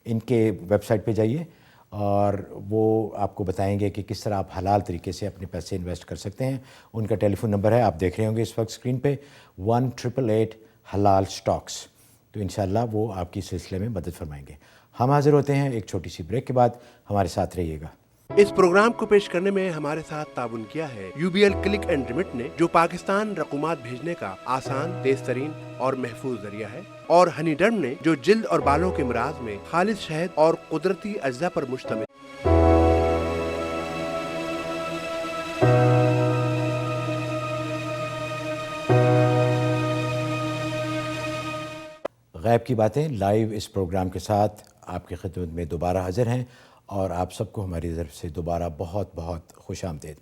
[SPEAKER 2] ان کے ویب سائٹ پہ جائیے اور وہ آپ کو بتائیں گے کہ کس طرح آپ حلال طریقے سے اپنے پیسے انویسٹ کر سکتے ہیں. ان کا ٹیلی فون نمبر ہے، آپ دیکھ رہے ہوں گے اس وقت اسکرین پہ، 1888 حلال اسٹاکس. تو انشاءاللہ وہ آپ کی سلسلے میں مدد فرمائیں گے. ہم حاضر ہوتے ہیں ایک چھوٹی سی بریک کے بعد. ہمارے ساتھ رہیے گا.
[SPEAKER 7] اس پروگرام کو پیش کرنے میں ہمارے ساتھ تعاون کیا ہے UBL کلک اینڈ ریمٹ نے، جو پاکستان رقومات بھیجنے کا آسان، تیز ترین اور محفوظ ذریعہ ہے، اور ہنی ڈرم نے، جو جلد اور بالوں کے امراض میں خالص شہد اور قدرتی اجزاء پر مشتمل.
[SPEAKER 2] غیب کی باتیں لائیو اس پروگرام کے ساتھ آپ کی خدمت میں دوبارہ حاضر ہیں اور آپ سب کو ہماری طرف سے دوبارہ بہت بہت خوش آمدید.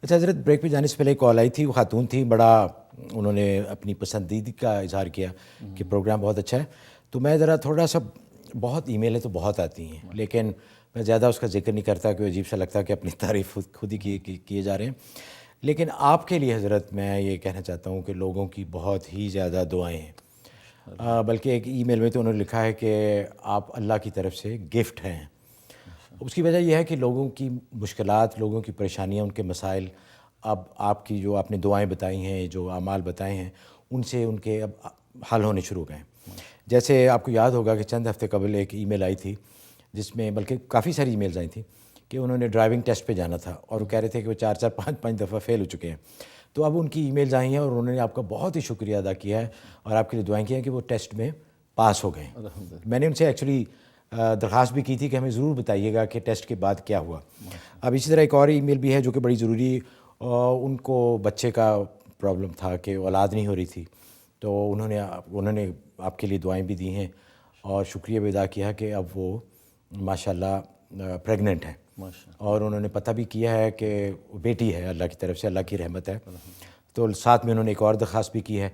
[SPEAKER 2] اچھا حضرت، بریک پہ جانے سے پہلے کال آئی تھی، وہ خاتون تھی، بڑا انہوں نے اپنی پسندیدگی کا اظہار کیا کہ پروگرام بہت اچھا ہے. تو میں ذرا تھوڑا سا، بہت ای میلیں تو بہت آتی ہیں لیکن میں زیادہ اس کا ذکر نہیں کرتا کہ عجیب سا لگتا ہے کہ اپنی تعریف خود ہی کیے جا رہے ہیں. لیکن آپ کے لیے حضرت میں یہ کہنا چاہتا ہوں کہ لوگوں کی بہت ہی زیادہ دعائیں ہیں. بلکہ ایک ای میل میں تو انہوں نے لکھا ہے کہ آپ اللہ کی طرف سے گفٹ ہیں. اس کی وجہ یہ ہے کہ لوگوں کی مشکلات، لوگوں کی پریشانیاں، ان کے مسائل اب آپ کی جو آپ نے دعائیں بتائی ہیں، جو اعمال بتائے ہیں، ان سے ان کے اب حل ہونے شروع ہو گئے ہیں. جیسے آپ کو یاد ہوگا کہ چند ہفتے قبل ایک ای میل آئی تھی جس میں، بلکہ کافی ساری ای میلز آئی تھیں، کہ انہوں نے ڈرائیونگ ٹیسٹ پہ جانا تھا اور وہ کہہ رہے تھے کہ وہ 4 5 دفعہ فیل ہو چکے ہیں. تو اب ان کی ای میلز آئی ہیں اور انہوں نے آپ کا بہت ہی شکریہ ادا کیا ہے اور آپ کے لیے دعائیں کی ہیں کہ وہ ٹیسٹ میں پاس ہو گئے ہیں. میں نے ان سے ایکچولی درخواست بھی کی تھی کہ ہمیں ضرور بتائیے گا کہ ٹیسٹ کے بعد کیا ہوا. اب اسی طرح ایک اور ای میل بھی ہے جو کہ بڑی ضروری، ان کو بچے کا پرابلم تھا کہ اولاد نہیں ہو رہی تھی، تو انہوں نے آپ کے لیے دعائیں بھی دی ہیں اور شکریہ بھی ادا کیا کہ اب وہ ماشاءاللہ پریگننٹ ہیں، اور انہوں نے پتہ بھی کیا ہے کہ بیٹی ہے، اللہ کی طرف سے، اللہ کی رحمت ہے. تو ساتھ میں انہوں نے ایک اور درخواست بھی کی ہے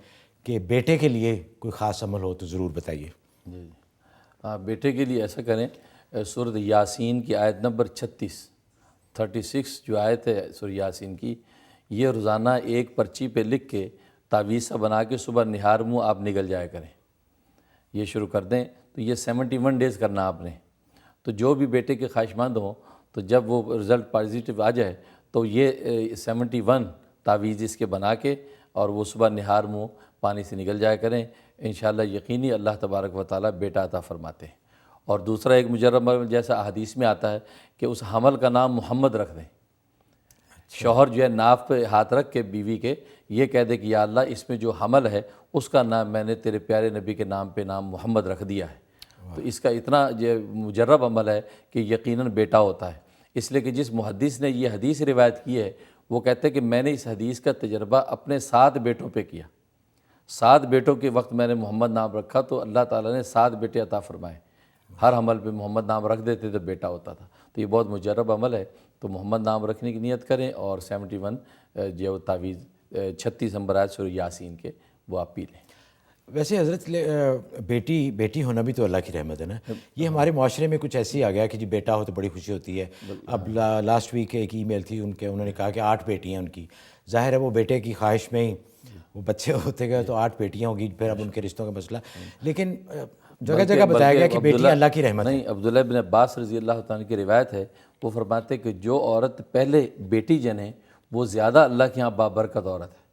[SPEAKER 2] کہ بیٹے کے لیے کوئی خاص عمل ہو تو ضرور بتائیے.
[SPEAKER 1] جی ہاں، بیٹے کے لیے ایسا کریں، سورۃ یاسین کی آیت نمبر 36 جو آیت ہے سورۃ یاسین کی، یہ روزانہ ایک پرچی پہ لکھ کے تعویذ سا بنا کے صبح نہار منہ آپ نگل جایا کریں. یہ شروع کر دیں تو یہ 71 ڈیز کرنا آپ نے. تو جو بھی بیٹے کے خواہشمند ہوں تو جب وہ رزلٹ پازیٹیو آ جائے تو یہ 71 تعویذ اس کے بنا کے اور وہ صبح نہار منہ پانی سے نگل جایا کریں. انشاءاللہ یقینی اللہ تبارک و تعالیٰ بیٹا عطا فرماتے ہیں. اور دوسرا ایک مجرب عمل جیسا احادیث میں آتا ہے کہ اس حمل کا نام محمد رکھ دیں. شوہر جو ہے ناف پہ ہاتھ رکھ کے بیوی کے یہ کہہ دے کہ یا اللہ اس میں جو حمل ہے اس کا نام میں نے تیرے پیارے نبی کے نام پہ نام محمد رکھ دیا ہے. تو اس کا اتنا جو مجرب عمل ہے کہ یقیناً بیٹا ہوتا ہے. اس لیے کہ جس محدث نے یہ حدیث روایت کی ہے وہ کہتے ہیں کہ میں نے اس حدیث کا تجربہ اپنے 7 بیٹوں پہ کیا. 7 بیٹوں کے وقت میں نے محمد نام رکھا تو اللہ تعالیٰ نے 7 بیٹے عطا فرمائے. ہر حمل پہ محمد نام رکھ دیتے تو بیٹا ہوتا تھا. تو یہ بہت مجرب عمل ہے. تو محمد نام رکھنے کی نیت کریں اور 71 جو تعویذ 36 نمبر آیت سورہ یاسین کے وہ آپ پی لیں.
[SPEAKER 2] ویسے حضرت بیٹی ہونا بھی تو اللہ کی رحمت ہے نا. یہ ہمارے معاشرے میں کچھ ایسی آ گیا کہ جی بیٹا ہو تو بڑی خوشی ہوتی ہے. اب لاسٹ ویک ایک ای میل تھی انہوں نے کہا کہ 8 بیٹیاں ان کی. ظاہر ہے وہ بیٹے کی خواہش میں ہی وہ بچے ہوتے گئے تو 8 بیٹیاں ہوگی. پھر اب ان کے رشتوں کا مسئلہ، لیکن جگہ جگہ بتایا گیا کہ بیٹیاں اللہ کی رحمت ہے.
[SPEAKER 1] نہیں، عبداللہ بن عباس رضی اللہ تعالیٰ کی روایت ہے، وہ فرماتے کہ جو عورت پہلے بیٹی جنے وہ زیادہ اللہ کے یہاں بابرکت عورت ہے.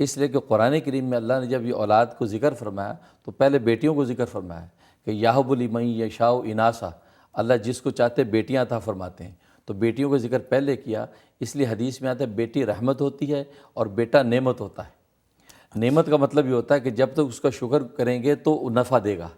[SPEAKER 1] اس لیے کہ قرآن کریم میں اللہ نے جب یہ اولاد کو ذکر فرمایا تو پہلے بیٹیوں کو ذکر فرمایا کہ یاہب لمن یشاء اناسا، اللہ جس کو چاہتے بیٹیاں عطا فرماتے ہیں. تو بیٹیوں کا ذکر پہلے کیا، اس لیے حدیث میں آتا ہے بیٹی رحمت ہوتی ہے اور بیٹا نعمت ہوتا ہے. نعمت کا مطلب یہ ہوتا ہے کہ جب تک اس کا شکر کریں گے تو نفع دے گا،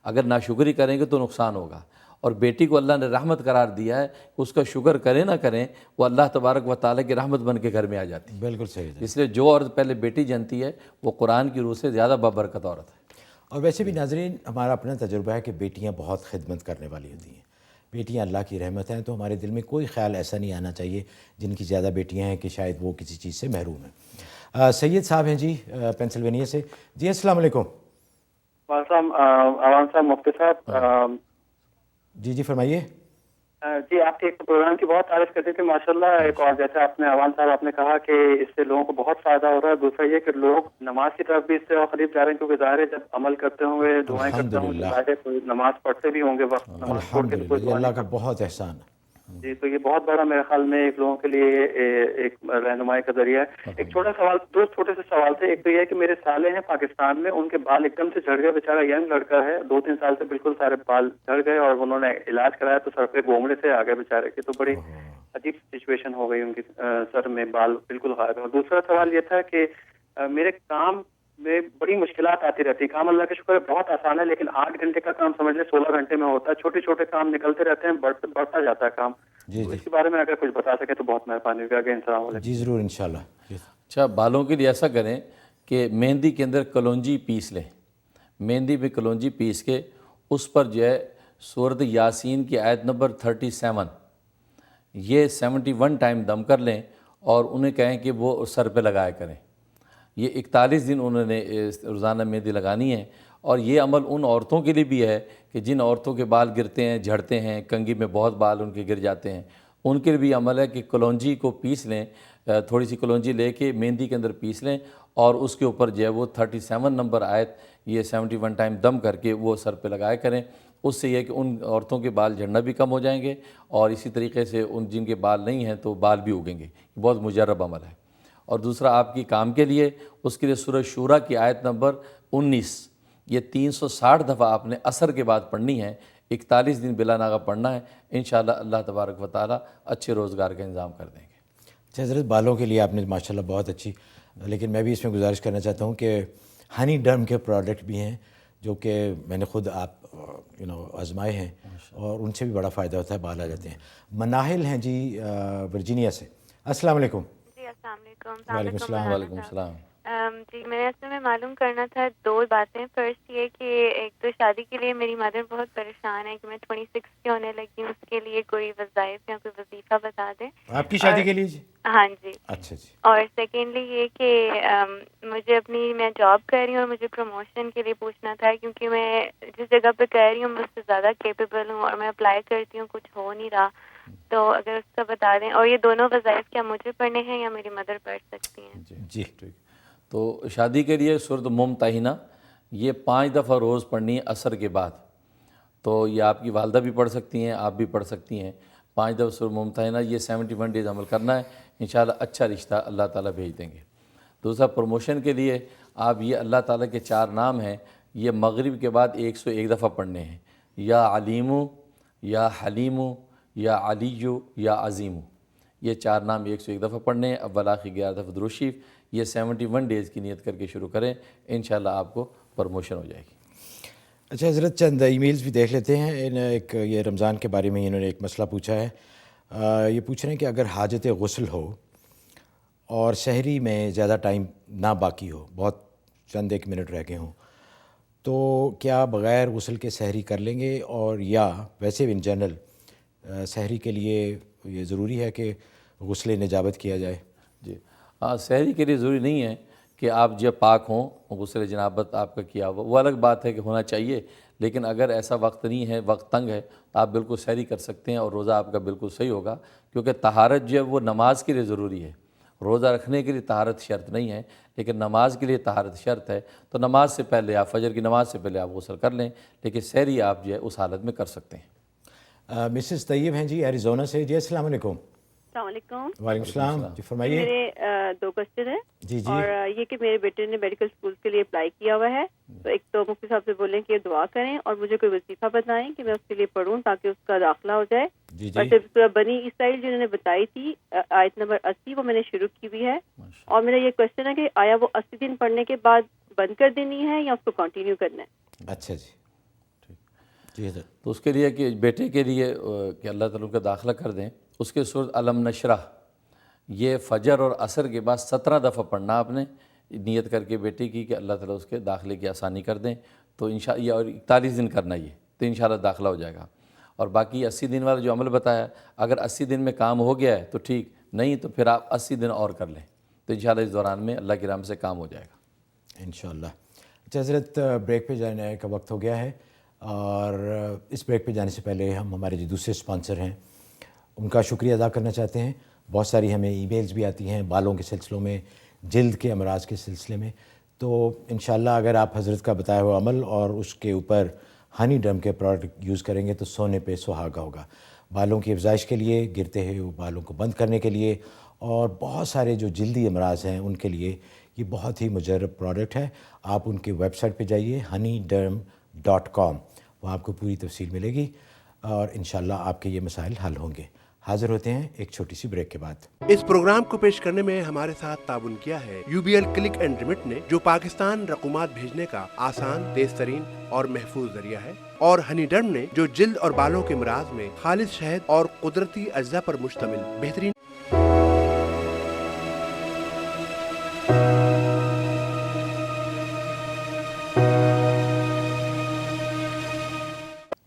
[SPEAKER 1] اگر ناشکری کریں گے تو نقصان ہوگا. اور بیٹی کو اللہ نے رحمت قرار دیا ہے کہ اس کا شکر کریں نہ کریں وہ اللہ تبارک و تعالیٰ کی رحمت بن کے گھر میں آ جاتی ہے.
[SPEAKER 2] بالکل صحیح ہے.
[SPEAKER 1] اس لیے جو عورت پہلے بیٹی جنتی ہے وہ قرآن کی روح سے زیادہ بابرکت عورت ہے.
[SPEAKER 2] اور ویسے بھی ناظرین ہمارا اپنا تجربہ ہے کہ بیٹیاں بہت خدمت کرنے والی ہوتی ہیں. بیٹیاں اللہ کی رحمت ہیں. تو ہمارے دل میں کوئی خیال ایسا نہیں آنا چاہیے جن کی زیادہ بیٹیاں ہیں کہ شاید وہ کسی چیز سے محروم ہیں. سید صاحب ہیں جی پینسلوینیا سے. جی السلام علیکم.
[SPEAKER 10] عوان صاحب، مفتی صاحب.
[SPEAKER 2] جی فرمائیے.
[SPEAKER 10] جی آپ کے ایک پروگرام کی بہت تعریف کرتے تھے ماشاءاللہ. ایک اور جیسے آپ نے عوان صاحب آپ نے کہا کہ اس سے لوگوں کو بہت فائدہ ہو رہا ہے. دوسرا یہ کہ لوگ نماز کی طرف بھی اس سے اور قریب جا رہے ہیں کیونکہ ظاہر ہے جب عمل کرتے ہوں گے دعائیں کرتے ہوں گے ظاہر ہے نماز پڑھتے بھی ہوں گے وقت نماز چھوڑ کے کوئی
[SPEAKER 2] اللہ کا بہت احسان ہے.
[SPEAKER 10] جی تو یہ بہت بڑا میرے خیال میں ایک لوگوں کے لیے ایک رہنمائی کا ذریعہ ہے. ایک چھوٹا سوال، 2 چھوٹے سے سوال تھے. ایک تو یہ ہے کہ میرے سالے ہیں پاکستان میں، ان کے بال ایک دم سے جھڑ گئے. بیچارہ ینگ لڑکا ہے، 2-3 سال سے بالکل سارے بال جھڑ گئے اور انہوں نے علاج کرایا تو سر پہ گھومڑے سے آ گئے بیچارے کے. تو بڑی عجیب سچویشن ہو گئی ان کی، سر میں بال بالکل غائب ہے. اور دوسرا سوال یہ تھا کہ میرے کام میں بڑی مشکلات آتی رہتی. کام اللہ کا شکر ہے بہت آسان ہے لیکن 8 گھنٹے کا کام سمجھ لیں 16 گھنٹے میں ہوتا ہے. چھوٹے چھوٹے کام نکلتے رہتے ہیں، بڑھتا جاتا ہے کام. اس کے بارے میں اگر کچھ بتا سکے تو بہت مہربانی ہوگی. السلام علیکم.
[SPEAKER 2] جی ضرور انشاءاللہ.
[SPEAKER 1] اچھا، بالوں کے لیے ایسا کریں کہ مہندی کے اندر کلونجی پیس لیں. مہندی میں کلونجی پیس کے اس پر جو ہے سورۃ یاسین کی آیت نمبر 37 یہ 71 ٹائم دم کر لیں اور انہیں کہیں کہ وہ سر پہ لگایا کریں. یہ 41 دن انہوں نے روزانہ مہندی لگانی ہے. اور یہ عمل ان عورتوں کے لیے بھی ہے کہ جن عورتوں کے بال گرتے ہیں، جھڑتے ہیں، کنگھی میں بہت بال ان کے گر جاتے ہیں، ان کے لیے بھی عمل ہے کہ کلونجی کو پیس لیں. تھوڑی سی کلونجی لے کے مہندی کے اندر پیس لیں اور اس کے اوپر جو ہے وہ 37 نمبر آیت یہ 71 ٹائم دم کر کے وہ سر پہ لگایا کریں. اس سے یہ کہ ان عورتوں کے بال جھڑنا بھی کم ہو جائیں گے اور اسی طریقے سے ان جن کے بال نہیں ہیں تو بال بھی اگیں گے. بہت مجرب عمل ہے. اور دوسرا آپ کی کام کے لیے اس کے لیے سورہ شورا کی آیت نمبر 19 یہ 360 دفعہ آپ نے عصر کے بعد پڑھنی ہے. 41 دن بلا ناغہ پڑھنا ہے. انشاءاللہ اللہ تبارک و تعالیٰ اچھے روزگار کا انتظام کر دیں گے.
[SPEAKER 2] حضرت بالوں کے لیے آپ نے ماشاءاللہ بہت اچھی لیکن میں بھی اس میں گزارش کرنا چاہتا ہوں کہ ہنی ڈرم کے پروڈکٹ بھی ہیں جو کہ میں نے خود آزمائے ہیں اور ان سے بھی بڑا فائدہ ہوتا ہے، بال آ جاتے ہیں۔ مناہل ہیں جی ورجینیا سے، السلام علیکم۔
[SPEAKER 11] جی السلام علیکم۔
[SPEAKER 2] وعلیکم السلام۔
[SPEAKER 1] وعلیکم السلام۔
[SPEAKER 11] جی میں نے اصل میں معلوم کرنا تھا 2 باتیں۔ فرسٹ یہ کہ ایک تو شادی کے لیے میری مدر بہت پریشان ہے کہ میں 26 کی ہونے لگی ہوں، اس کے لیے کوئی وظائف یا کوئی وظیفہ بتا دیں۔
[SPEAKER 2] آپ کی شادی کے لیے جی؟
[SPEAKER 11] ہاں جی۔
[SPEAKER 2] اچھا جی۔
[SPEAKER 11] اور سیکنڈلی یہ کہ مجھے میں جاب کر رہی ہوں اور مجھے پروموشن کے لیے پوچھنا تھا، کیونکہ میں جس جگہ پہ کر رہی ہوں مجھ سے زیادہ کیپیبل ہوں اور میں اپلائی کرتی ہوں، کچھ ہو نہیں رہا، تو اگر اس کا بتا دیں۔ اور یہ دونوں وظائف کیا مجھے پڑھنے ہیں یا میری مدر پڑھ سکتی ہیں؟
[SPEAKER 1] جی ٹھیک۔ تو شادی کے لیے سورۃ ممتحنہ یہ 5 دفعہ روز پڑھنی ہے عصر کے بعد، تو یہ آپ کی والدہ بھی پڑھ سکتی ہیں، آپ بھی پڑھ سکتی ہیں 5 دفعہ سورۃ ممتحنہ۔ یہ 71 ڈیز عمل کرنا ہے، انشاءاللہ اچھا رشتہ اللہ تعالیٰ بھیج دیں گے۔ دوسرا پروموشن کے لیے آپ یہ اللہ تعالیٰ کے 4 نام ہیں، یہ مغرب کے بعد 101 دفعہ پڑھنے ہیں، یا علیمو، یا حلیمو، یا علیو، یا عظیمو۔ یہ 4 نام 101 دفعہ پڑھنے ہیں، اول آخر 11 دفعہ درود شریف۔ یہ 71 ڈیز کی نیت کر کے شروع کریں، انشاءاللہ آپ کو پروموشن ہو جائے گی۔
[SPEAKER 2] اچھا حضرت، چند ای میلز بھی دیکھ لیتے ہیں۔ ایک یہ رمضان کے بارے میں انہوں نے ایک مسئلہ پوچھا ہے، یہ پوچھ رہے ہیں کہ اگر حاجت غسل ہو اور سحری میں زیادہ ٹائم نہ باقی ہو، بہت چند 1 منٹ رہ گئے ہوں، تو کیا بغیر غسل کے سحری کر لیں گے، اور یا ویسے ان جنرل سحری کے لیے یہ ضروری ہے کہ غسل نجابت کیا جائے؟
[SPEAKER 1] جی ہاں، سحری کے لیے ضروری نہیں ہے کہ آپ جب پاک ہوں، غسل جنابت آپ کا کیا ہوا، وہ الگ بات ہے کہ ہونا چاہیے، لیکن اگر ایسا وقت نہیں ہے، وقت تنگ ہے، تو آپ بالکل سحری کر سکتے ہیں اور روزہ آپ کا بالکل صحیح ہوگا، کیونکہ طہارت جو ہے وہ نماز کے لیے ضروری ہے۔ روزہ رکھنے کے لیے طہارت شرط نہیں ہے، لیکن نماز کے لیے طہارت شرط ہے، تو نماز سے پہلے آپ فجر کی نماز سے پہلے آپ غسل کر لیں، لیکن سحری آپ جو ہے اس حالت میں کر سکتے ہیں۔
[SPEAKER 2] مسز طیب ہیں جی ایریزونا سے، جی السلام علیکم۔
[SPEAKER 12] السلام علیکم۔
[SPEAKER 2] وعلیکم السلام، جی فرمائیے۔
[SPEAKER 12] میرے 2 کوسچن ہیں،
[SPEAKER 2] جی جی۔
[SPEAKER 12] اور یہ کہ میرے بیٹے نے میڈیکل اسکول کے لیے اپلائی کیا ہوا ہے، تو ایک تو مفتی صاحب سے بولیں کہ دعا کریں، اور مجھے کوئی وظیفہ بتائیں کہ میں اس کے لیے پڑھوں تاکہ اس کا داخلہ ہو جائے۔ اور پھر بنی اسرائیل جو انہوں نے بتائی تھی آیت نمبر 80، وہ میں نے شروع کی ہوئی ہے، اور میرا یہ کوسچن ہے کہ آیا وہ 80 دن پڑھنے کے بعد بند کر دینی ہے یا اس کو کنٹینیو کرنا ہے؟
[SPEAKER 2] اچھا جی ٹھیک جی۔
[SPEAKER 1] تو اس کے لیے کہ بیٹے کے لیے کہ اللہ تعالیٰ کا داخلہ کر دیں، اس کے سورۃ علم نشرح یہ فجر اور عصر کے بعد 17 دفعہ پڑھنا آپ نے، نیت کر کے بیٹے کی کہ اللہ تعالیٰ اس کے داخلے کی آسانی کر دیں، تو انشاءاللہ اور 41 دن کرنا یہ، تو انشاءاللہ داخلہ ہو جائے گا۔ اور باقی 80 دن والا جو عمل بتایا، اگر 80 دن میں کام ہو گیا ہے تو ٹھیک، نہیں تو پھر آپ 80 دن اور کر لیں، تو انشاءاللہ اس دوران میں اللہ کی رحمت سے کام ہو جائے گا
[SPEAKER 2] انشاءاللہ۔ اچھا حضرت، بریک پہ جانے کا وقت ہو گیا ہے، اور اس بریک پہ جانے سے پہلے ہم ہمارے جو دوسرے اسپانسر ہیں ان کا شکریہ ادا کرنا چاہتے ہیں۔ بہت ساری ہمیں ای میلز بھی آتی ہیں بالوں کے سلسلوں میں، جلد کے امراض کے سلسلے میں، تو انشاءاللہ اگر آپ حضرت کا بتایا ہوا عمل اور اس کے اوپر ہنی ڈرم کے پروڈکٹ یوز کریں گے تو سونے پہ سہاگا ہوگا، بالوں کی افزائش کے لیے، گرتے ہوئے بالوں کو بند کرنے کے لیے، اور بہت سارے جو جلدی امراض ہیں ان کے لیے یہ بہت ہی مجرب پروڈکٹ ہے۔ آپ ان کی ویب سائٹ پہ جائیے honeyderm.com، وہاں آپ کو پوری تفصیل ملے گی، اور انشاءاللہ آپ کے یہ مسائل حل ہوں گے۔ حاضر ہوتے ہیں ایک چھوٹی سی بریک کے بعد۔
[SPEAKER 7] اس پروگرام کو پیش کرنے میں ہمارے ساتھ تعاون کیا ہے UBL کلک اینڈ ریمٹ نے، جو پاکستان رقومات بھیجنے کا آسان، تیز ترین اور محفوظ ذریعہ ہے، اور ہنی ڈرم نے، جو جلد اور بالوں کے امراض میں خالص شہد اور قدرتی اجزاء پر مشتمل بہترین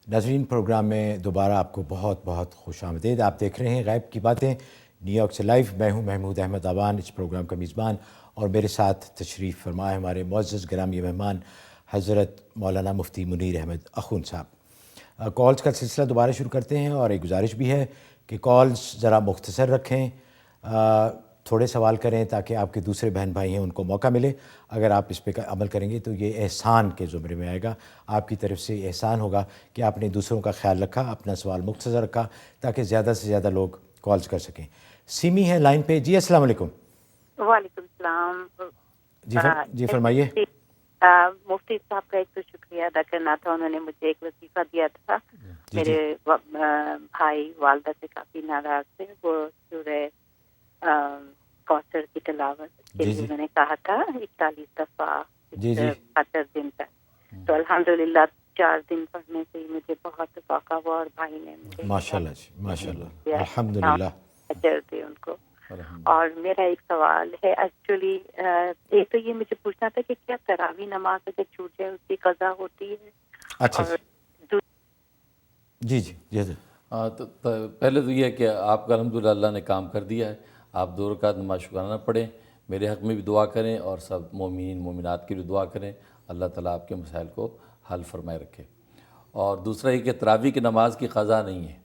[SPEAKER 2] ناظرین، پروگرام میں دوبارہ آپ کو بہت بہت خوش آمدید۔ آپ دیکھ رہے ہیں غیب کی باتیں نیو یارک سے لائیو۔ میں ہوں محمود احمد آبان، اس پروگرام کا میزبان، اور میرے ساتھ تشریف فرمائے ہمارے معزز گرامی مہمان حضرت مولانا مفتی منیر احمد اخون صاحب۔ کالز کا سلسلہ دوبارہ شروع کرتے ہیں، اور ایک گزارش بھی ہے کہ کالز ذرا مختصر رکھیں، تھوڑے سوال کریں تاکہ آپ کے دوسرے بہن بھائی ہیں ان کو موقع ملے۔ اگر آپ اس پہ عمل کریں گے تو یہ احسان کے زمرے میں آئے گا، آپ کی طرف سے احسان ہوگا کہ آپ نے دوسروں کا خیال رکھا، اپنا سوال مختصر رکھا، تاکہ زیادہ سے زیادہ لوگ کالز کر سکیں۔ سیمی ہے لائن پہ، جی السلام علیکم۔
[SPEAKER 13] وعلیکم السلام۔
[SPEAKER 2] جی فرمائیے۔
[SPEAKER 13] مفتی صاحب کا ایک تو شکریہ ادا کرنا تھا، انہوں نے مجھے ایک وظیفہ دیا تھا، میرے بھائی والدہ سے کافی ناراض تھے، وہ سورہ کوثر کی تلاوت کے لیے میں نے کہا تھا 41 دفعہ 70 دن تک. تو الحمدللہ 4 دن پڑھنے سے ہی مجھے بہت اتفاق ہوا اور بھائی نے مجھے
[SPEAKER 2] ماشاءاللہ جی ماشاءاللہ الحمدللہ
[SPEAKER 13] اجر دے ان کو. اور میرا ایک سوال ہے ایکچولی، ایک تو یہ مجھے پوچھنا تھا کہ کیا تراویح نماز اگر چھوٹ جائے اس کی قضا ہوتی ہے؟
[SPEAKER 2] اچھا جی جی جی
[SPEAKER 1] تو پہلے تو یہ ہے کہ آپ کا الحمدللہ اللہ نے کام کر دیا ہے. آپ 2 رکعت نماز شکرانہ پڑھیں، میرے حق میں بھی دعا کریں اور سب مومنین مومنات کی بھی دعا کریں. اللہ تعالیٰ آپ کے مسائل کو حل فرمائے رکھے. اور دوسرا یہ کہ تراویح کی نماز کی قضا نہیں ہے.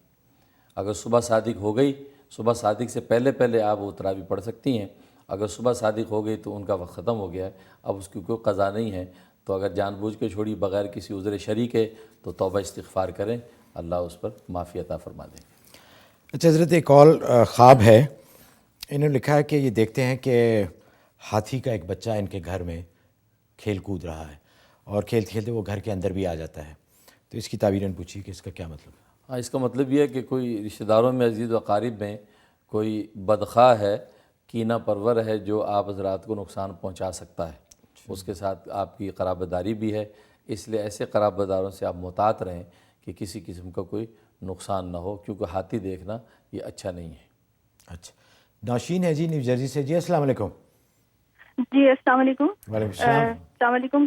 [SPEAKER 1] اگر صبح صادق ہو گئی، صبح صادق سے پہلے آپ وہ تراویح پڑھ سکتی ہیں. اگر صبح صادق ہو گئی تو ان کا وقت ختم ہو گیا ہے، اب اس کی کوئی قضا نہیں ہے. تو اگر جان بوجھ کے چھوڑی بغیر کسی عذر شرعی کے تو توبہ استغفار کریں، اللہ اس پر معافی عطا فرما دیں.
[SPEAKER 2] اچھا حضرت، ایک اور خواب ہے. انہوں نے لکھا ہے کہ یہ دیکھتے ہیں کہ ہاتھی کا ایک بچہ ان کے گھر میں کھیل کود رہا ہے اور کھیلتے کھیلتے وہ گھر کے اندر بھی آ جاتا ہے. تو اس کی تعبیر پوچھی کہ اس کا کیا مطلب ہے؟
[SPEAKER 1] ہاں، اس کا مطلب یہ ہے کہ کوئی رشتہ داروں میں عزیز و اقارب میں کوئی بدخواہ ہے، کینہ پرور ہے جو آپ حضرات کو نقصان پہنچا سکتا ہے. اس کے ساتھ آپ کی قرابت داری بھی ہے، اس لیے ایسے قرابت داروں سے آپ محتاط رہیں کہ کسی قسم کا کوئی نقصان نہ ہو، کیونکہ ہاتھی دیکھنا یہ اچھا نہیں ہے.
[SPEAKER 2] اچھا، نوشین ہے جی نیو جرسی سے. جی السلام علیکم.
[SPEAKER 14] جی السلام علیکم.
[SPEAKER 2] وعلیکم السلام.
[SPEAKER 14] السلام علیکم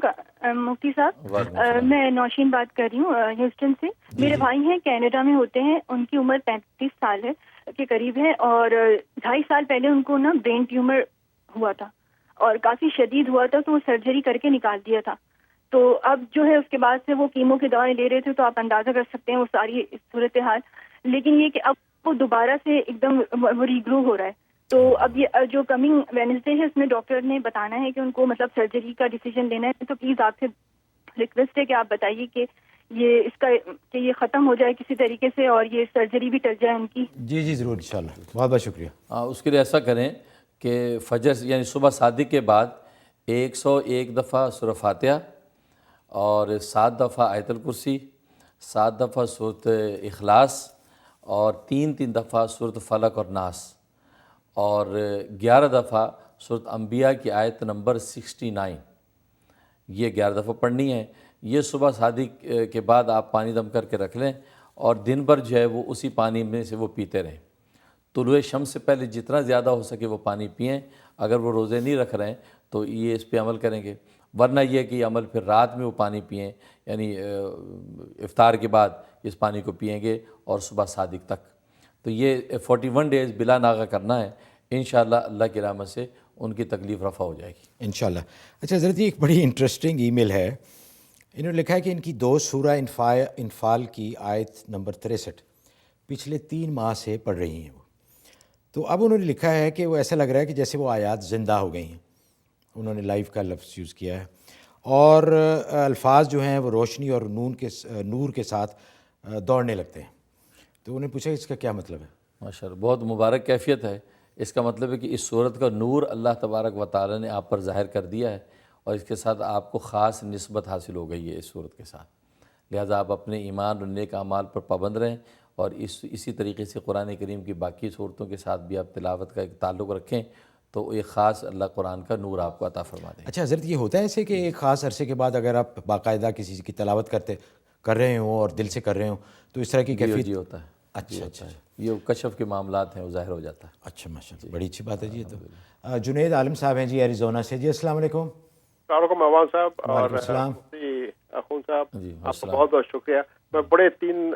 [SPEAKER 14] مفتی صاحب، میں نوشین بات کر رہی ہوں ہیوسٹن سے. میرے بھائی ہیں کینیڈا میں ہوتے ہیں، ان کی عمر 35 سال ہے کے قریب ہے، اور 2.5 سال پہلے ان کو نا برین ٹیومر ہوا تھا اور کافی شدید ہوا تھا، تو وہ سرجری کر کے نکال دیا تھا. تو اب جو ہے اس کے بعد سے وہ کیمو کی دوائیں لے رہے تھے، تو آپ اندازہ کر سکتے ہیں وہ ساری صورتحال. لیکن یہ کہ اب وہ دوبارہ سے ایک دم ریگرو ہو رہا ہے. تو اب یہ جو کمنگ وینسڈے ہے اس میں ڈاکٹر نے بتانا ہے کہ ان کو مطلب سرجری کا ڈیسیجن لینا ہے. تو پلیز آپ سے ریکویسٹ ہے کہ آپ بتائیے کہ یہ اس کا کہ یہ ختم ہو جائے کسی طریقے سے اور یہ سرجری بھی ٹل جائے ان کی.
[SPEAKER 2] جی جی ضرور انشاءاللہ. بہت بہت شکریہ.
[SPEAKER 1] اس کے لیے ایسا کریں کہ فجر یعنی صبح صادق کے بعد 101 دفعہ سورہ فاتحہ اور 7 دفعہ آیت الکرسی، 7 دفعہ سورۃ اخلاص اور 3 دفعہ سورۃ فلق اور ناس اور 11 دفعہ سورۃ انبیاء کی آیت نمبر 69، یہ 11 دفعہ پڑھنی ہے. یہ صبح صادق کے بعد آپ پانی دم کر کے رکھ لیں اور دن بھر جو ہے وہ اسی پانی میں سے وہ پیتے رہیں. طلوع شمس سے پہلے جتنا زیادہ ہو سکے وہ پانی پئیں. اگر وہ روزے نہیں رکھ رہے ہیں تو یہ اس پہ عمل کریں گے، ورنہ یہ کہ یہ عمل پھر رات میں وہ پانی پئیں، یعنی افطار کے بعد اس پانی کو پئیں گے اور صبح صادق تک. تو یہ 41 ڈیز بلا ناغہ کرنا ہے. انشاءاللہ اللہ کی رحمت سے ان کی تکلیف رفع ہو جائے گی
[SPEAKER 2] انشاءاللہ. اچھا حضرت، یہ ایک بڑی انٹرسٹنگ ای میل ہے. انہوں نے لکھا ہے کہ ان کی 2 سورہ انفال کی آیت نمبر 63 پچھلے 3 ماہ سے پڑھ رہی ہیں وہ. تو اب انہوں نے لکھا ہے کہ وہ ایسا لگ رہا ہے کہ جیسے وہ آیات زندہ ہو گئی ہیں. انہوں نے لائف کا لفظ یوز کیا ہے اور الفاظ جو ہیں وہ روشنی اور نور کے ساتھ دوڑنے لگتے ہیں. تو انہوں نے پوچھا اس کا کیا مطلب ہے؟
[SPEAKER 1] ماشاءاللہ، بہت مبارک کیفیت ہے. اس کا مطلب ہے کہ اس صورت کا نور اللہ تبارک و تعالی نے آپ پر ظاہر کر دیا ہے اور اس کے ساتھ آپ کو خاص نسبت حاصل ہو گئی ہے اس صورت کے ساتھ. لہذا آپ اپنے ایمان اور نیک اعمال پر پابند رہیں اور اسی طریقے سے قرآن کریم کی باقی صورتوں کے ساتھ بھی آپ تلاوت کا ایک تعلق رکھیں تو ایک خاص اللہ قرآن کا نور آپ کو عطا فرما دیں.
[SPEAKER 2] اچھا حضرت، یہ ہوتا ہے ایسے کہ ایک خاص عرصے کے بعد اگر آپ باقاعدہ کسی کی تلاوت کر رہے ہوں اور دل سے کر رہے ہوں تو اس طرح کی کیفیت؟
[SPEAKER 1] جی ہوتا ہے.
[SPEAKER 2] اچھا اچھا،
[SPEAKER 1] یہ کشف کے معاملات ہیں وہ ظاہر ہو جاتا ہے.
[SPEAKER 2] اچھا ماشاءاللہ، بڑی اچھی بات ہے جی. تو جنید عالم صاحب ہیں جی ایریزونا سے. جی السلام علیکم.
[SPEAKER 15] السلام علیکم عوام صاحب اور اخون صاحب، آپ کا بہت بہت شکریہ. میں بڑے 3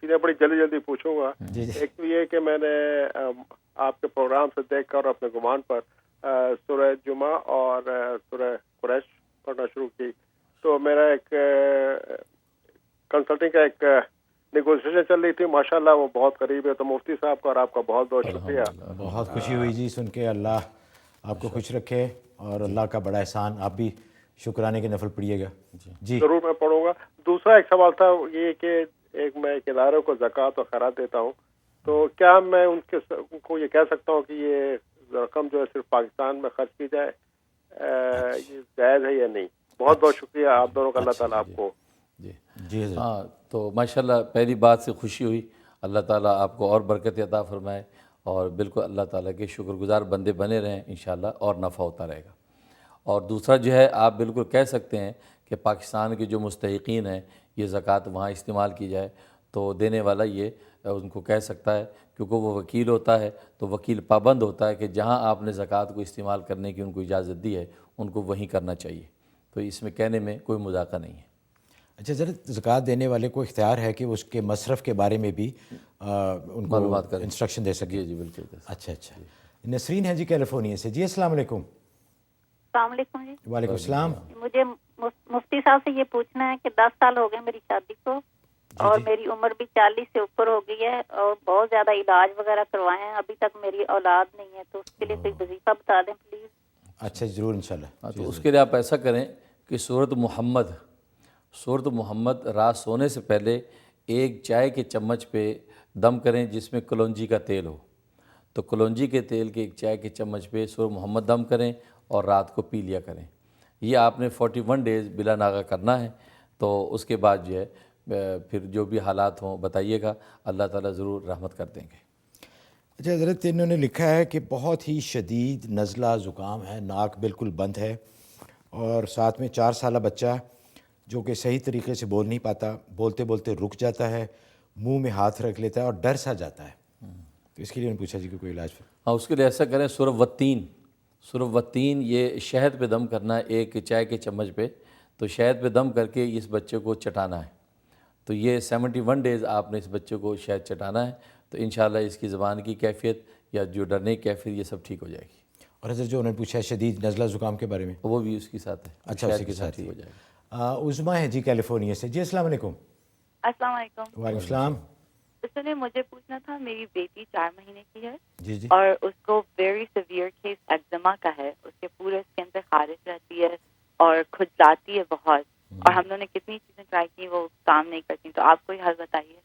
[SPEAKER 15] چیزیں بڑی جلدی پوچھوں گا. ایک تو یہ کہ میں نے آپ کے پروگرام سے دیکھ کر اپنے گمان پر سورہ جمعہ اور سورہ قریش پڑھنا شروع کی. تو میرا ایک کنسلٹنگ کا ایک نیگوشیشن چل رہی تھی، ماشاءاللہ وہ بہت قریب ہے. تو مفتی صاحب کا اور آپ کا بہت بہت شکریہ.
[SPEAKER 2] بہت خوشی ہوئی جی سن کے. اللہ آپ کو خوش رکھے اور اللہ کا بڑا احسان. آپ بھی شکرانے کے نفل پڑھیے گا. جی
[SPEAKER 15] ضرور میں پڑھوں گا. دوسرا ایک سوال تھا یہ کہ میں ایک ادارے کو زکوٰۃ اور خیرات دیتا ہوں، تو کیا میں ان کو یہ کہہ سکتا ہوں کہ یہ رقم جو ہے صرف پاکستان میں خرچ کی جائے، یہ جائز ہے یا نہیں؟ بہت بہت شکریہ آپ دونوں کا. اللہ تعالیٰ آپ کو
[SPEAKER 1] جی ہاں. تو ماشاءاللہ پہلی بات سے خوشی ہوئی. اللہ تعالیٰ آپ کو اور برکت عطا فرمائے اور بالکل اللہ تعالیٰ کے شکر گزار بندے بنے رہیں انشاءاللہ، اور نفع ہوتا رہے گا۔ اور دوسرا جو ہے، آپ بالکل کہہ سکتے ہیں کہ پاکستان کے جو مستحقین ہیں یہ زکوٰۃ وہاں استعمال کی جائے، تو دینے والا یہ ان کو کہہ سکتا ہے، کیونکہ وہ وکیل ہوتا ہے تو وکیل پابند ہوتا ہے کہ جہاں آپ نے زکوٰۃ کو استعمال کرنے کی ان کو اجازت دی ہے ان کو وہیں کرنا چاہیے، تو اس میں کہنے میں کوئی مذاقہ نہیں ہے۔
[SPEAKER 2] اچھا حضرت، زکوٰۃ دینے والے کو اختیار ہے کہ اس کے مصرف کے بارے میں بھی ان کو
[SPEAKER 1] معلومات کریں،
[SPEAKER 2] انسٹرکشن دے سکے؟
[SPEAKER 1] جی بالکل۔
[SPEAKER 2] اچھا نسرین ہے جی کیلیفورنیا سے، جی السلام علیکم۔
[SPEAKER 16] السلام علیکم جی۔
[SPEAKER 2] وعلیکم السلام۔
[SPEAKER 16] مجھے مفتی صاحب سے یہ پوچھنا ہے کہ 10 سال ہو گئے میری شادی کو، اور میری عمر بھی 40 سے اوپر ہو گئی ہے، اور بہت زیادہ علاج وغیرہ کروائے ہیں، ابھی تک میری اولاد نہیں ہے، تو اس کے لیے کوئی وظیفہ بتا دیں پلیز۔
[SPEAKER 2] اچھا ضرور انشاءاللہ۔
[SPEAKER 1] تو اس کے لیے آپ ایسا کریں کہ سورۃ محمد رات سونے سے پہلے ایک چائے کے چمچ پہ دم کریں جس میں کلونجی کا تیل ہو، تو کلونجی کے تیل کے ایک چائے کے چمچ پہ سورۃ محمد دم کریں اور رات کو پی لیا کریں۔ یہ آپ نے 41 ڈیز بلا ناغہ کرنا ہے، تو اس کے بعد جو ہے پھر جو بھی حالات ہوں بتائیے گا، اللہ تعالیٰ ضرور رحمت کر دیں گے۔
[SPEAKER 2] اچھا حضرت، انہوں نے لکھا ہے کہ بہت ہی شدید نزلہ زکام ہے، ناک بالکل بند ہے، اور ساتھ میں 4 سالہ بچہ جو کہ صحیح طریقے سے بول نہیں پاتا، بولتے بولتے رک جاتا ہے، منہ میں ہاتھ رکھ لیتا ہے اور ڈر سا جاتا ہے، تو اس کے لیے انہوں نے پوچھا جی کہ کوئی علاج؟
[SPEAKER 1] ہاں، اس کے لیے ایسا کریں، سورۃ والتین یہ شہد پہ دم کرنا ہے ایک چائے کے چمچ پہ، تو شہد پہ دم کر کے اس بچے کو چٹانا ہے، تو یہ 71 ڈیز آپ نے اس بچے کو شہد چٹانا ہے، تو انشاءاللہ اس کی زبان کی کیفیت یا جو ڈرنے کی کیفیت یہ سب ٹھیک ہو جائے گی۔
[SPEAKER 2] اور حضرت جو انہوں نے پوچھا شدید نزلہ زکام کے بارے میں،
[SPEAKER 1] وہ بھی اس کے ساتھ ہے۔
[SPEAKER 2] اچھا اسی کے ساتھ ہی ہو جائے گا۔ عظمیٰ ہے جی کیلیفورنیا سے، جی السلام علیکم۔
[SPEAKER 11] السلام علیکم۔
[SPEAKER 2] وعلیکم السلام۔
[SPEAKER 11] سنیں، مجھے پوچھنا تھا، میری بیٹی 4 مہینے کی ہے،
[SPEAKER 2] جی
[SPEAKER 11] اور اس کو ویری سیویئر کیس ایگزما کا ہے، اس کے پورے اسکن پہ خارش رہتی ہے اور کھجلاتی ہے بہت، اور ہم لوگوں نے کتنی چیزیں ٹرائی کی وہ کام نہیں کرتی، تو آپ کوئی حل بتائیے۔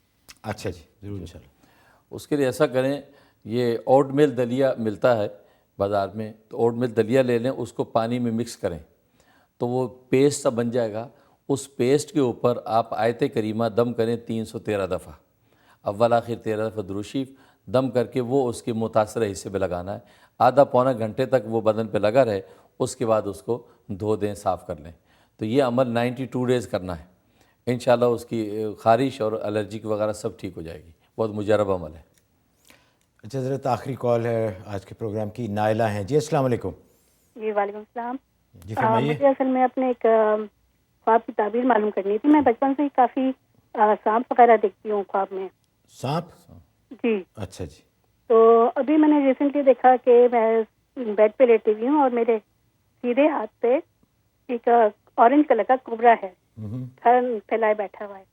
[SPEAKER 2] اچھا جی ضرور انشاءاللہ۔
[SPEAKER 1] اس کے لیے ایسا کریں، یہ اوٹ میل دلیا ملتا ہے بازار میں، تو اوٹ میل دلیا لے لیں، اس کو پانی میں مکس کریں تو وہ پیسٹ سا بن جائے گا، اس پیسٹ کے اوپر آپ آیت کریمہ دم کریں 313 دفعہ، اول آخر 13 دفعہ درود شریف دم کر کے وہ اس کے متاثرہ حصے پہ لگانا ہے، آدھا پونا گھنٹے تک وہ بدن پہ لگا رہے، اس کے بعد اس کو دھو دیں، صاف کر لیں، تو یہ عمل 92 ڈیز کرنا ہے، انشاءاللہ اس کی خارش اور الرجی وغیرہ سب ٹھیک ہو جائے گی، بہت مجرب عمل ہے۔
[SPEAKER 2] اچھا حضرت، آخری کال ہے آج کے پروگرام کی، نائلہ ہیں جی السلام علیکم۔
[SPEAKER 17] جی وعلیکم السلام۔
[SPEAKER 2] جی فرمائیے۔
[SPEAKER 17] مجھے اصل میں اپنے ایک خواب کی تعبیر معلوم کرنی تھی، میں بچپن سے ہی کافی سانپ وغیرہ دیکھتی ہوں خواب میں۔
[SPEAKER 2] سانپ؟
[SPEAKER 17] جی۔
[SPEAKER 2] اچھا جی۔
[SPEAKER 17] تو ابھی میں نے ریسنٹلی دیکھا کہ میں بیڈ پہ لیٹی ہوئی ہوں اور میرے سیدھے ہاتھ پہ ایک اورنج کلر کا کوبرا ہے، تھن پھیلائے بیٹھا ہوا ہے۔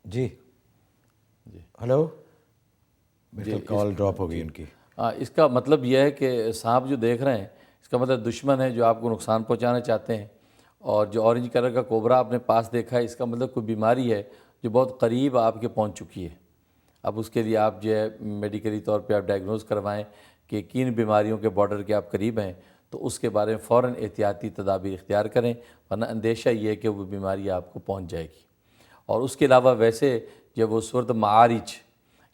[SPEAKER 2] جی ہلو، کال ڈراپ ہو گئی ان کی۔
[SPEAKER 1] اس کا مطلب یہ ہے کہ سانپ جو دیکھ رہے ہیں اس کا مطلب دشمن ہے جو آپ کو نقصان پہنچانا چاہتے ہیں، اور جو اورنج کلر کا کوبرا آپ نے پاس دیکھا ہے اس کا مطلب کوئی بیماری ہے جو بہت قریب آپ کے پہنچ چکی ہے۔ اب اس کے لیے آپ جو ہے میڈیکلی طور پہ آپ ڈائگنوز کروائیں کہ کن بیماریوں کے بارڈر کے آپ قریب ہیں، تو اس کے بارے میں فوراً احتیاطی تدابیر اختیار کریں، ورنہ اندیشہ یہ ہے کہ وہ بیماری آپ کو پہنچ جائے گی۔ اور اس کے علاوہ ویسے جب وہ سورۃ معارج،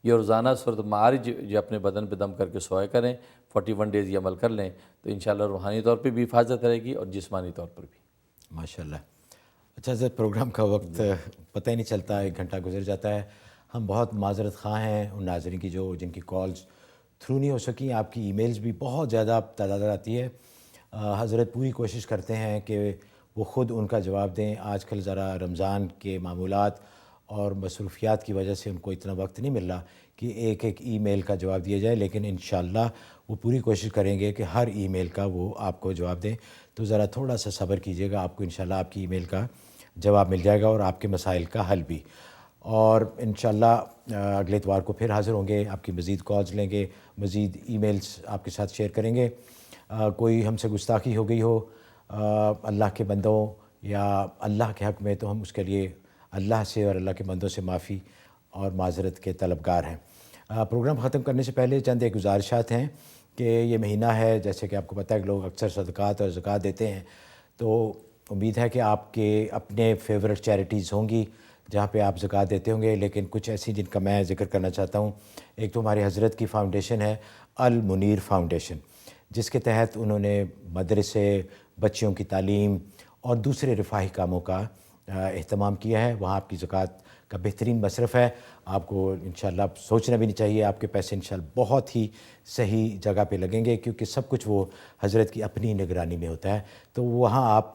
[SPEAKER 1] یہ روزانہ سورۃ معارج جو اپنے بدن پہ دم کر کے سوئے کریں، 41 ڈیز یہ عمل کر لیں، تو انشاءاللہ روحانی طور پہ بھی حفاظت رہے گی اور جسمانی طور پر بھی۔
[SPEAKER 2] ماشاءاللہ۔ اچھا سر، پروگرام کا وقت پتہ ہی نہیں چلتا، 1 گھنٹہ گزر جاتا ہے۔ ہم بہت معذرت خواہ ہیں ان ناظرین کی جن کی کالز تھرو نہیں ہو سکیں، آپ کی ای میلز بھی بہت زیادہ تعداد آتی ہے۔ حضرت پوری کوشش کرتے ہیں کہ وہ خود ان کا جواب دیں، آج کل ذرا رمضان کے معمولات اور مصروفیات کی وجہ سے ان کو اتنا وقت نہیں مل رہا کہ ایک ایک ای میل کا جواب دیا جائے، لیکن انشاءاللہ وہ پوری کوشش کریں گے کہ ہر ای میل کا وہ آپ کو جواب دیں، تو ذرا تھوڑا سا صبر کیجیے گا، آپ کو انشاءاللہ آپ کی ای میل کا جواب مل جائے گا اور آپ کے مسائل کا حل بھی۔ اور انشاءاللہ اگلے اتوار کو پھر حاضر ہوں گے، آپ کی مزید کالز لیں گے، مزید ای میلز آپ کے ساتھ شیئر کریں گے۔ کوئی ہم سے گستاخی ہو گئی ہو اللہ کے بندوں یا اللہ کے حق میں، تو ہم اس کے لیے اللہ سے اور اللہ کے بندوں سے معافی اور معذرت کے طلبگار ہیں۔ پروگرام ختم کرنے سے پہلے چند ایک گزارشات ہیں کہ یہ مہینہ ہے، جیسے کہ آپ کو پتہ ہے کہ لوگ اکثر صدقات اور زکوٰۃ دیتے ہیں، تو امید ہے کہ آپ کے اپنے فیورٹ چیریٹیز ہوں گی جہاں پہ آپ زکوٰۃ دیتے ہوں گے، لیکن کچھ ایسی جن کا میں ذکر کرنا چاہتا ہوں. ایک تو ہمارے حضرت کی فاؤنڈیشن ہے المنیر فاؤنڈیشن، جس کے تحت انہوں نے مدرسے، بچیوں کی تعلیم اور دوسرے رفاہی کاموں کا اہتمام کیا ہے. وہاں آپ کی زکوٰۃ کا بہترین مصرف ہے. آپ کو انشاءاللہ سوچنا بھی نہیں چاہیے، آپ کے پیسے انشاءاللہ بہت ہی صحیح جگہ پہ لگیں گے، کیونکہ سب کچھ وہ حضرت کی اپنی نگرانی میں ہوتا ہے. تو وہاں آپ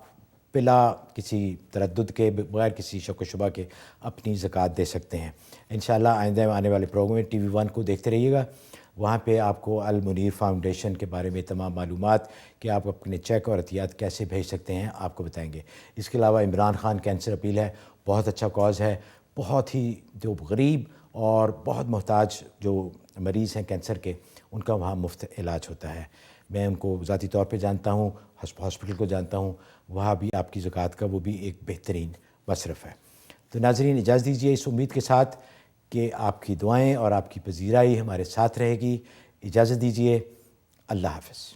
[SPEAKER 2] بلا کسی تردد کے، بغیر کسی شک و شبہ کے اپنی زکوٰۃ دے سکتے ہیں. انشاءاللہ آئندہ آنے والے پروگرام میں ٹی وی 1 کو دیکھتے رہیے گا. وہاں پہ آپ کو المنیر فاؤنڈیشن کے بارے میں تمام معلومات کہ آپ اپنے چیک اور عطیات کیسے بھیج سکتے ہیں آپ کو بتائیں گے. اس کے علاوہ عمران خان کینسر اپیل ہے، بہت اچھا کاز ہے. بہت ہی جو غریب اور بہت محتاج جو مریض ہیں کینسر کے، ان کا وہاں مفت علاج ہوتا ہے. میں ان کو ذاتی طور پہ جانتا ہوں، ہاسپٹل کو جانتا ہوں. وہاں بھی آپ کی زکوٰۃ کا وہ بھی ایک بہترین مصرف ہے. تو ناظرین اجازت دیجیے اس امید کے ساتھ کہ آپ کی دعائیں اور آپ کی پذیرائی ہمارے ساتھ رہے گی. اجازت دیجیے. اللہ حافظ.